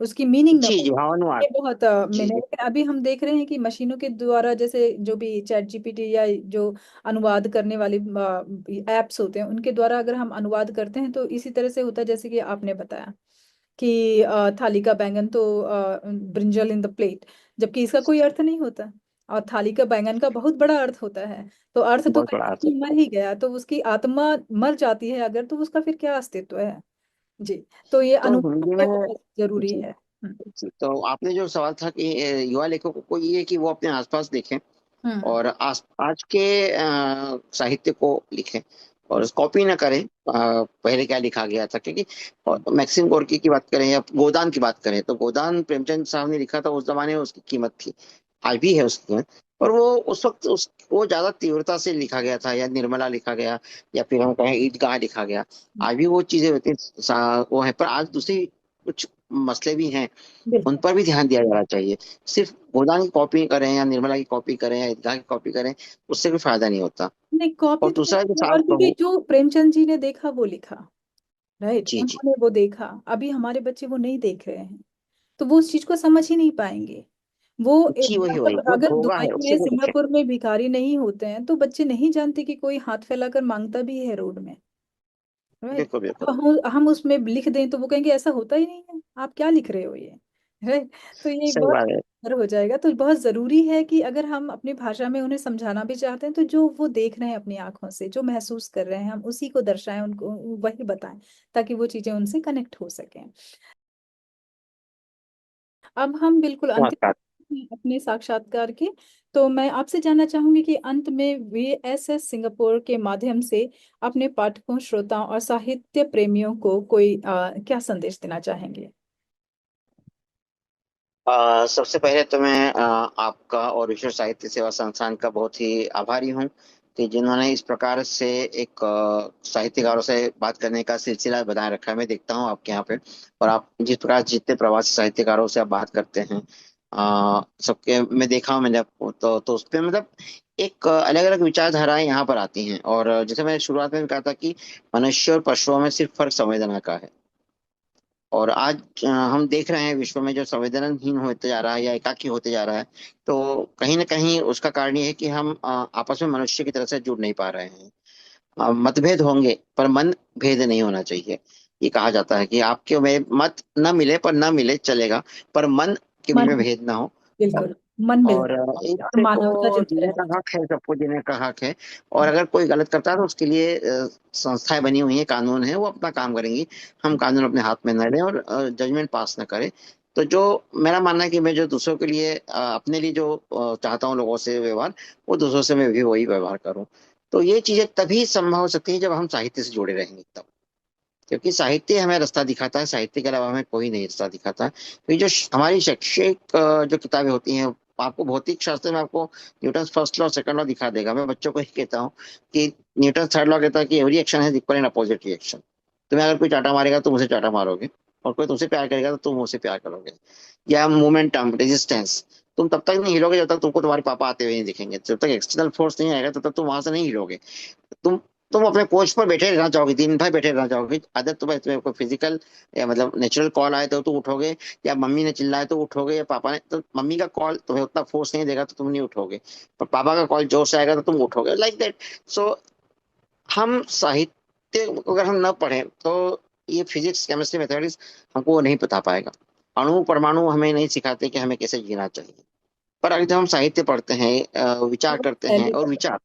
उसकी मीनिंग न जी जी, बदले। भावानुवाद। ये बहुत जी मैंने, जी। लेकिन अभी हम देख रहे हैं कि मशीनों के द्वारा, जैसे जो भी चैट जीपीटी या जो अनुवाद करने वाली एप्स होते हैं, उनके द्वारा अगर हम अनुवाद करते हैं तो इसी तरह से होता है जैसे कि आपने बताया कि थाली का बैंगन तो ब्रिंजल इन द प्लेट, जबकि इसका कोई अर्थ नहीं होता। और थाली का बैंगन का बहुत बड़ा अर्थ होता है। तो अर्थ तो बहुत बड़ा अर्थ कहीं है। मर ही गया, तो उसकी आत्मा मर जाती है अगर, तो उसका फिर क्या अस्तित्व है? जी। तो ये तो अनुवाद हिंदी तो में, बहुत जरूरी जी है। जी, तो आपने जो सवाल था कि युवा लेखकों को ये है कि वो अपने आसपास देखें हम्म। और आज के साहित्य को लिखें और कॉपी ना करें पहले क्या लिखा गया था। क्योंकि मैक्सिम गोर्की की बात करें या गोदान की बात करें, तो गोदान प्रेमचंद साहब ने लिखा था, उस जमाने में उसकी कीमत थी, आज भी है उसकी कीमत। और वो उस वक्त वो ज्यादा तीव्रता से लिखा गया था, या निर्मला लिखा गया, या फिर हम कहें ईदगाह लिखा गया। आज भी वो चीजें होती वो है, पर आज दूसरी कुछ मसले भी हैं, उन बिल्कुल। पर भी ध्यान दिया जाना चाहिए। सिर्फ गोदान की कॉपी करें या निर्मला की कॉपी करें या ईदगाह की कॉपी करें, उससे कोई फायदा नहीं होता। नहीं, कॉपी और तो दूसरा जो नहीं, साफ और क्योंकि कहूँ। जो प्रेमचंद जी ने देखा वो लिखा, राइट, जी जी। उन्होंने वो देखा, अभी हमारे बच्चे वो नहीं देख रहे हैं, तो वो उस चीज को समझ ही नहीं पाएंगे। वो जी वही वही, मतलब वो अगर धोखा दुबई है, में उससे वो कुछ है। सिंगापुर में भिखारी नहीं होते हैं तो बच्चे नहीं जानते कि कोई हाथ फैलाकर मांगता भी है रोड में। राइट। बिल्कुल बिल्कुल। हम उसमें लिख दें तो वो कहेंगे ऐसा होता ही नहीं है, आप क्या लिख रहे हो ये। राइट। तो ये सही बहुत बात है। डर हो जाएगा। तो बहुत जरूरी है कि अगर हम अपनी भाषा में उन्हें समझाना भी चाहते हैं तो जो वो देख रहे हैं अपनी आंखों से, जो महसूस कर रहे हैं, हम उसी को दर्शाएं, उनको वही बताएं, ताकि वो चीजें उनसे कनेक्ट हो सकें। अब हम बिल्कुल अंत नमस्कार। में अपने साक्षात्कार के। तो मैं आपसे जानना चाहूंगी कि अंत में VSS सिंगापुर के माध्यम से अपने पाठकों, श्रोताओं और साहित्य प्रेमियों को कोई क्या संदेश देना चाहेंगे? सबसे पहले तो मैं आपका और विश्व साहित्य सेवा संस्थान का बहुत ही आभारी हूँ कि जिन्होंने इस प्रकार से एक साहित्यकारों से बात करने का सिलसिला बनाए रखा है। मैं देखता हूँ आपके यहाँ पे, और आप जिस प्रकार जितने प्रवासी साहित्यकारों से आप बात करते हैं, सबके मैं देखा हूँ मैंने आपको, तो उस पे मतलब एक अलग अलग विचारधाराएं यहाँ पर आती हैं। और जैसे मैंने शुरुआत में भी कहा था कि मनुष्य और पशुओं में सिर्फ फर्क संवेदना का है। और आज हम देख रहे हैं विश्व में जो संवेदनहीन होते जा रहा है या एकाकी होते जा रहा है, तो कहीं ना कहीं उसका कारण ये है कि हम आपस में मनुष्य की तरह से जुड़ नहीं पा रहे हैं। मतभेद होंगे पर मन भेद नहीं होना चाहिए। ये कहा जाता है कि आपके में मत न मिले पर न मिले चलेगा, पर मन के बीच मन, में भेद ना हो। बिल्कुल, मन और मिलता है एक और दूसरे मानवता को जिंदा जीने का रहनी हक है, सबको जीने का हक है। और चाहिए। अगर कोई गलत करता है तो उसके लिए संस्थाएं बनी हुई हैं, कानून है, वो अपना काम करेंगी। हम कानून अपने हाथ में न लें और जजमेंट पास न करें। तो जो मेरा मानना है कि मैं जो दूसरों के लिए अपने लिए जो चाहता हूँ लोगों से व्यवहार, वो दूसरों से मैं भी वही व्यवहार करूँ। तो ये चीजें तभी संभव हो सकती है जब हम साहित्य से जुड़े रहेंगे तब। क्योंकि साहित्य हमें रास्ता दिखाता है, साहित्य के अलावा हमें कोई नहीं रास्ता दिखाता है। क्योंकि जो हमारी शैक्षिक जो किताबें होती हैं, आपको भौतिक शास्त्र में आपको Newton first law second law दिखा देगा। मैं बच्चों को ही कहता हूँ कि न्यूटन थर्ड लॉ कहता है कि every action has equal and opposite reaction. तुम्हें अगर कोई चाटा मारेगा तुम उसे चाटा मारोगे, और कोई तुमसे प्यार करेगा तो तुम उसे प्यार करोगे। या मोमेंटम रेजिस्टेंस, तुम तब तक नहीं हिलोगे जब तक तुमको तुम्हारे पापा आते हुए नहीं दिखेंगे। जब तक एक्सटर्नल फोर्स नहीं आएगा तब तक तुम वहां से नहीं हिलोगे। तुम तुम अपने कोच पर बैठे रहना चाहोगे, दिन भर बैठे रहना चाहोगे। अगर तुम्हें कोई फिजिकल या मतलब नेचुरल कॉल आए तो तुम उठोगे, या मम्मी ने चिल्लाए तो उठोगे, या पापा ने, तो मम्मी का कॉल तुम्हें उतना फोर्स नहीं देगा तो तुम नहीं उठोगे। पर पापा का कॉल जोर से आएगा तो तुम उठोगे, लाइक दैट। सो हम साहित्य अगर हम न पढ़ें तो ये फिजिक्स केमिस्ट्री मैथमेटिक्स हमको वो नहीं बता पाएगा। अणु परमाणु हमें नहीं सिखाते कि हमें कैसे जीना चाहिए। पर अगर जब हम साहित्य पढ़ते हैं, विचार तो करते हैं, पहली और बात विचार,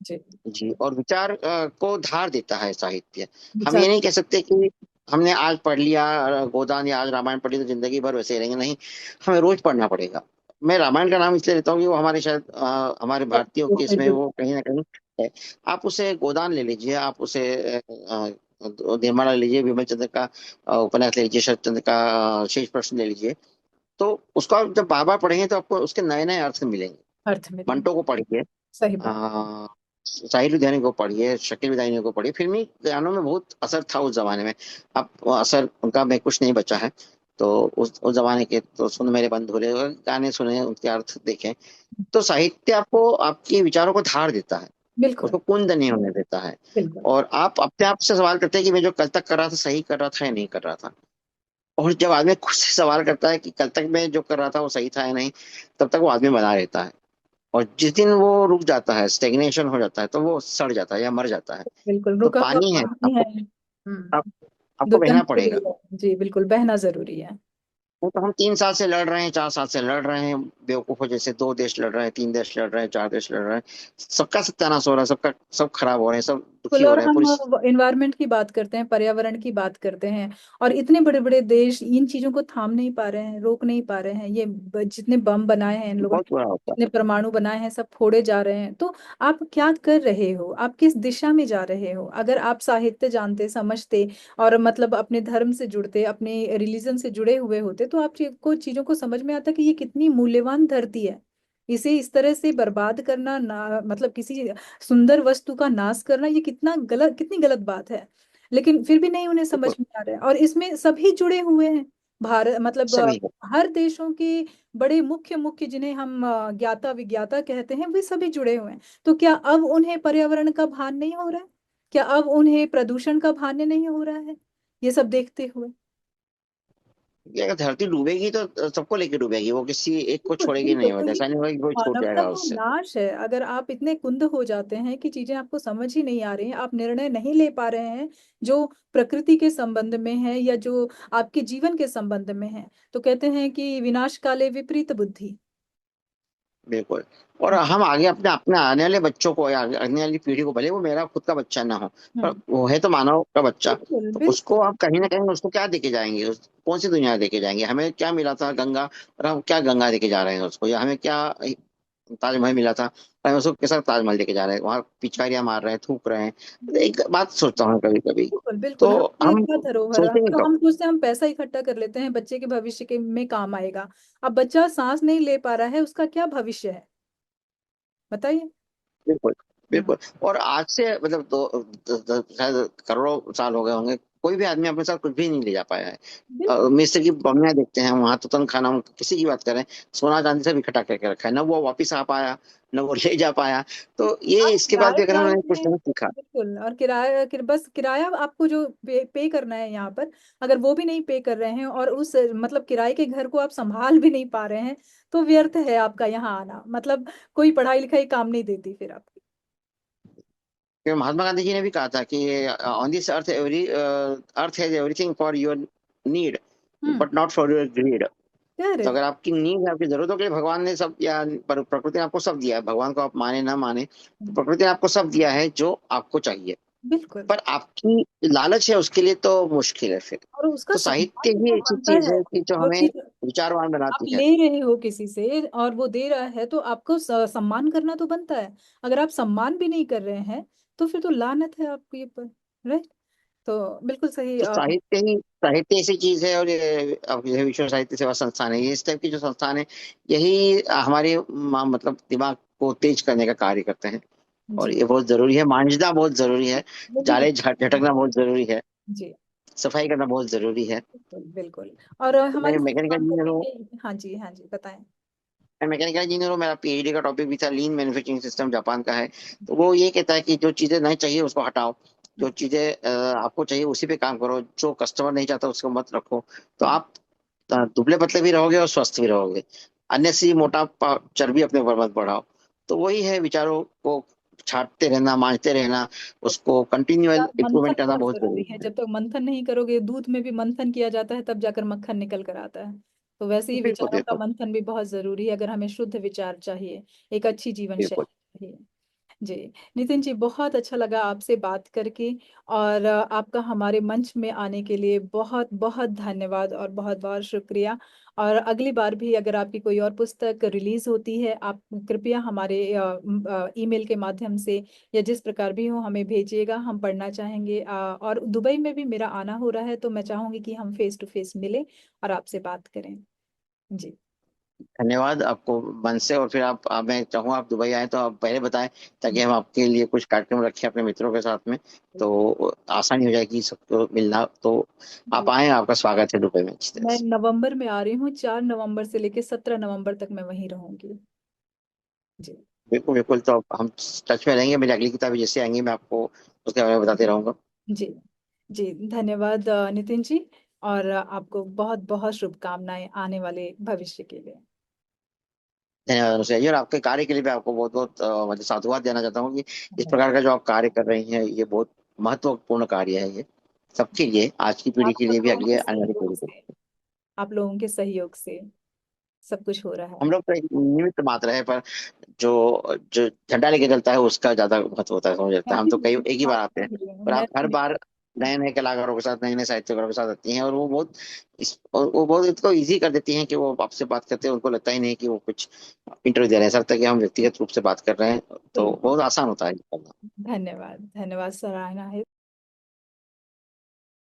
जी, जी, और विचार को धार देता है साहित्य। हम ये विचार। नहीं कह सकते कि हमने आज पढ़ लिया गोदान या आज रामायण पढ़ ली तो जिंदगी भर वैसे ही रहेंगे, नहीं। हमें रोज पढ़ना पड़ेगा। मैं रामायण का नाम इसलिए लेता हूँ कि वो हमारे शायद हमारे भारतीयों के इसमें वो कहीं ना कहीं है। आप उसे गोदान ले लीजिए, आप उसे निर्मला ले लीजिए, विमल चंद्र का उपन्यास ले लीजिए, शरत चंद्र का शेष प्रश्न ले लीजिए। तो उसको आप जब बार बार पढ़ेंगे तो आपको उसके नए नए अर्थ मिलेंगे। अर्थ मिलेंगे। मंटो को पढ़िए, सही बात। आ, साहिर लुधियानी को पढ़िए, शकील विदानी को पढ़िए। फिल्मी गानों में बहुत असर था उस जमाने में। अब वो असर उनका में कुछ नहीं बचा है। तो उस जमाने के तो सुन मेरे बंधुरे गाने सुने, उनके अर्थ देखें। तो साहित्य आपको आपके विचारों को धार देता है, बिल्कुल, उसको कुंद नहीं होने देता है। बिल्कुल, और आप अपने आप से सवाल करते हैं कि मैं जो कल तक कर रहा था सही कर रहा था या नहीं कर रहा था। और जब आदमी खुद से सवाल करता है कि कल तक मैं जो कर रहा था वो सही था या नहीं, तब तक वो आदमी बना रहता है। और जिस दिन वो रुक जाता है, स्टेग्नेशन हो जाता है, तो वो सड़ जाता है या मर जाता है। बिल्कुल तो रुका हुआ पानी है, पानी है। आपको आपको दुनिया बहना में पड़ेगा। भी जी बिल्कुल बहना जरूरी है। वो तो हम 3 साल से लड़ रहे हैं, 4 साल से लड़ रहे हैं बेवकूफों जैसे। 2 देश लड़ रहे हैं, 3 देश लड़ रहे हैं, 4 देश लड़ रहे हैं। सबका सत्यानाश हो रहा है, सबका सब खराब हो रहे हैं, सब दुखी बिल्कुल। हो और रहे हैं पूरी। हम इन्वायरमेंट की बात करते हैं, पर्यावरण की बात करते हैं, और इतने बड़े बड़े देश इन चीजों को थाम नहीं पा रहे हैं, रोक नहीं पा रहे हैं। ये जितने बम बनाए हैं इन लोगों ने, बहुत बुरा होता जितने परमाणु बनाए हैं, सब फोड़े जा रहे हैं। तो आप क्या कर रहे हो, आप किस दिशा में जा रहे हो? अगर आप साहित्य जानते, समझते, और मतलब अपने धर्म से जुड़ते, अपने रिलीजन से जुड़े हुए होते, तो आप को चीजों को समझ में आता कि ये कितनी मूल्यवान धरती है। इसे इस तरह से बर्बाद करना ना, मतलब किसी सुंदर वस्तु का नाश करना, ये कितना गलत, कितनी गलत बात है। लेकिन फिर भी नहीं उन्हें समझ है। में आ रहा है, और इसमें सभी जुड़े हुए हैं। भारत मतलब सभी को। हर देशों के बड़े मुख्य मुख्य, जिन्हें हम ज्ञाता विज्ञाता कहते हैं, वे सभी जुड़े हुए हैं। तो क्या अब उन्हें पर्यावरण का भान नहीं हो रहा है? क्या अब उन्हें प्रदूषण का भान नहीं हो रहा है, ये सब देखते हुए? ये अगर धरती डूबेगी तो सबको लेके डूबेगी, वो किसी एक को बिल्कुल छोड़ेगी बिल्कुल, नहीं, वो क्योंकि ऐसा नहीं होगा कि कोई छूट मानवता जाएगा का उससे। नाश है। अगर आप इतने कुंद हो जाते हैं कि चीजें आपको समझ ही नहीं आ रही हैं, आप निर्णय नहीं ले पा रहे हैं जो प्रकृति के संबंध में है या जो आपके जीवन के संबंध में है, तो कहते हैं कि विनाश काले विपरीत बुद्धि। बिल्कुल। और हम आगे अपने अपने आने वाले बच्चों को या आने वाली पीढ़ी को, भले वो मेरा खुद का बच्चा ना हो, पर हम्म। वो है तो मानव का बच्चा, बिल्कुल तो बिल्कुल। उसको आप कहीं ना कहीं उसको क्या देके जाएंगे, कौन सी दुनिया देके जाएंगे? हमें क्या मिला था गंगा, और हम क्या गंगा देके जा रहे हैं उसको, या हमें क्या ताजमहल मिला था और हम उसको कैसा ताजमहल देके जा रहे हैं, वहां पिचकारियां मार रहे हैं, थूक रहे हैं। तो एक बात सोचता हूँ कभी कभी, बिल्कुल तो बिल्कुल, हम ये हम क्या धरोहर, सोचेंगे तो कब? हम सोचते हैं हम पैसा इकट्ठा कर लेते हैं बच्चे के भविष्य के में काम आएगा। अब बच्चा सांस नहीं ले पा रहा है, उसका क्या भविष्य है, बताइए। बिल्कुल। हम्म। बिल्कुल। और आज से मतलब शायद करोड़ों साल हो गए होंगे, कोई भी आदमी अपने साथ कुछ भी नहीं ले जा पाया है। बिल्कुल। मिस्र की बमियां देखते हैं, वहां तुतनखाना, किसी की बात करें, सोना चांदी सब इकट्ठा करके रखा है, न वो वापिस आ पाया, न वो ले जा पाया। तो ये आप इसके बाद भी अगर किराएदार हमने कुछ हैं। नहीं सीखा। बिल्कुल, और बस किराया आपको जो पे करना है यहाँ पर, अगर वो भी नहीं पे कर रहे हैं और उस मतलब किराए के घर को आप संभाल भी नहीं पा रहे हैं, तो व्यर्थ है आपका यहाँ आना। मतलब कोई पढ़ाई लिखाई काम नहीं देती फिर आपकी। क्योंकि महात्मा गांधी जी ने भी कहा था कि on this earth every earth has everything for your need, hmm. But not for your greed. तो करेक्ट। अगर आपकी नीड है, आपकी जरूरतों के लिए भगवान ने सब, या प्रकृति ने आपको सब दिया है, भगवान को आप माने ना माने, तो प्रकृति ने आपको सब दिया है जो आपको चाहिए। बिल्कुल। पर आपकी लालच है उसके लिए, तो मुश्किल है फिर। और उसका तो सम्मान साहित्य भी ही तो ऐसी बनता चीज है। है कि जो जो हमें चीज विचारवान आप बनाती है। ले रहे हो किसी से और वो दे रहा है, तो आपको सम्मान करना तो बनता है। अगर आप सम्मान भी नहीं कर रहे हैं, तो फिर तो लानत है आपके ऊपर। राइट। तो बिल्कुल सही। तो साहित्य ऐसी चीज है, और ये अब ये विश्व साहित्य सेवा संस्थान है, ये इस टाइप की जो संस्थान है, यही हमारे मतलब दिमाग को तेज करने का कार्य करते हैं। और जी। ये बहुत जरूरी है, मांझना बहुत जरूरी है, वो भी जाले झटकना बहुत जरूरी है, जी। सफाई करना बहुत जरूरी है। बिल्कुल बिल्कुल। और तो मैं हमारी मैकेनिकल इंजीनियर हूँ। सांस्कृतिक, हाँ जी हाँ जी बताएं। मैं मैकेनिकल इंजीनियर हूँ, मेरा पीएचडी का टॉपिक भी था लीन मैन्युफैक्चरिंग सिस्टम, जापान का है। तो वो ये कहता है कि जो चीजें नहीं चाहिए उसको हटाओ, जो चीजें आपको चाहिए उसी पे काम करो, जो कस्टमर नहीं चाहता उसको मत रखो। तो आप दुबले पतले भी रहोगे और स्वस्थ भी रहोगे। अन्य सी मोटा चर्बी अपने ऊपर मत बढ़ाओ। तो वही है, विचारों को छांटते रहना, मांझते रहना, उसको कंटिन्यूअल यार, इंप्रूवमेंट मंथन करना बहुत बहुत जरूरी जरूरी है। है। जब तक मंथन नहीं करोगे, दूध में भी मंथन किया जाता है तब जाकर मक्खन निकल कर आता है। तो वैसे ही बिल्कुल विचारों का बिल्कुल। मंथन भी बहुत जरूरी है, अगर हमें शुद्ध विचार चाहिए, एक अच्छी जीवन बिल्कुल। शैली चाहिए। जी। नितिन जी, बहुत अच्छा लगा आपसे बात करके। और आपका हमारे मंच में आने के लिए बहुत बहुत धन्यवाद और बहुत बहुत शुक्रिया। और अगली बार भी अगर आपकी कोई और पुस्तक रिलीज होती है, आप कृपया हमारे ईमेल के माध्यम से या जिस प्रकार भी हो हमें भेजिएगा, हम पढ़ना चाहेंगे। और दुबई में भी मेरा आना हो रहा है, तो मैं चाहूंगी कि हम फेस टू फेस मिलें और आपसे बात करें। जी। धन्यवाद आपको मन से। और फिर मैं चाहूँ आप दुबई आए तो आप पहले बताएं, ताकि हम आपके लिए कुछ कार्यक्रम रखें अपने मित्रों के साथ में, तो आसानी हो जाएगी सबको मिलना। तो आप आए, आपका स्वागत है दुबई में इस तरह मैं से। नवंबर में आ रही हूँ, 4 नवंबर से लेकर 17 नवंबर तक मैं वहीं रहूंगी। जी। बिल्कुल बिल्कुल। तो हम टच में रहेंगे, मेरी अगली किताबें जैसे आएंगी मैं आपको उसके बारे में बताते रहूंगा। जी। जी। धन्यवाद नितिन जी। और आपको बहुत बहुत शुभकामनाएं आने वाले भविष्य के लिए। धन्यवाद अनुसुईया जी, और आपके कार्य के लिए भी आपको बहुत बहुत मतलब साधुवाद देना चाहता हूँ कि इस धन्यवाद। प्रकार का जो आप कार्य कर रही हैं, ये बहुत महत्वपूर्ण कार्य है, ये सबके लिए, आज की पीढ़ी आप के लिए भी, लोगों अगली के आने वाली सहयोग पीढ़ी के से, लिए। आप लोगों के सहयोग से सब कुछ हो रहा हम है। लोग तो एक निमित्त मात्र है, पर जो जो झंडा लेके चलता है उसका ज्यादा महत्व होता है, समझ लगता मैं है। हम भी तो कई एक ही बार आते हैं, मिली हूँ, पर मैं आप भी हर मिली बार नए नए कलाकारों के साथ, नए नए साहित्यकारों के साथ आती हैं, और वो बहुत और वो बहुत इसको इजी कर देती हैं कि वो आपसे बात करते हैं, उनको लगता ही नहीं कि वो कुछ इंटरव्यू दे रहे हैं, ऐसा लगता है कि हम व्यक्तिगत रूप से बात कर रहे हैं। तो हूँ। बहुत आसान होता है ये करना। धन्यवाद धन्यवाद, सराहना है।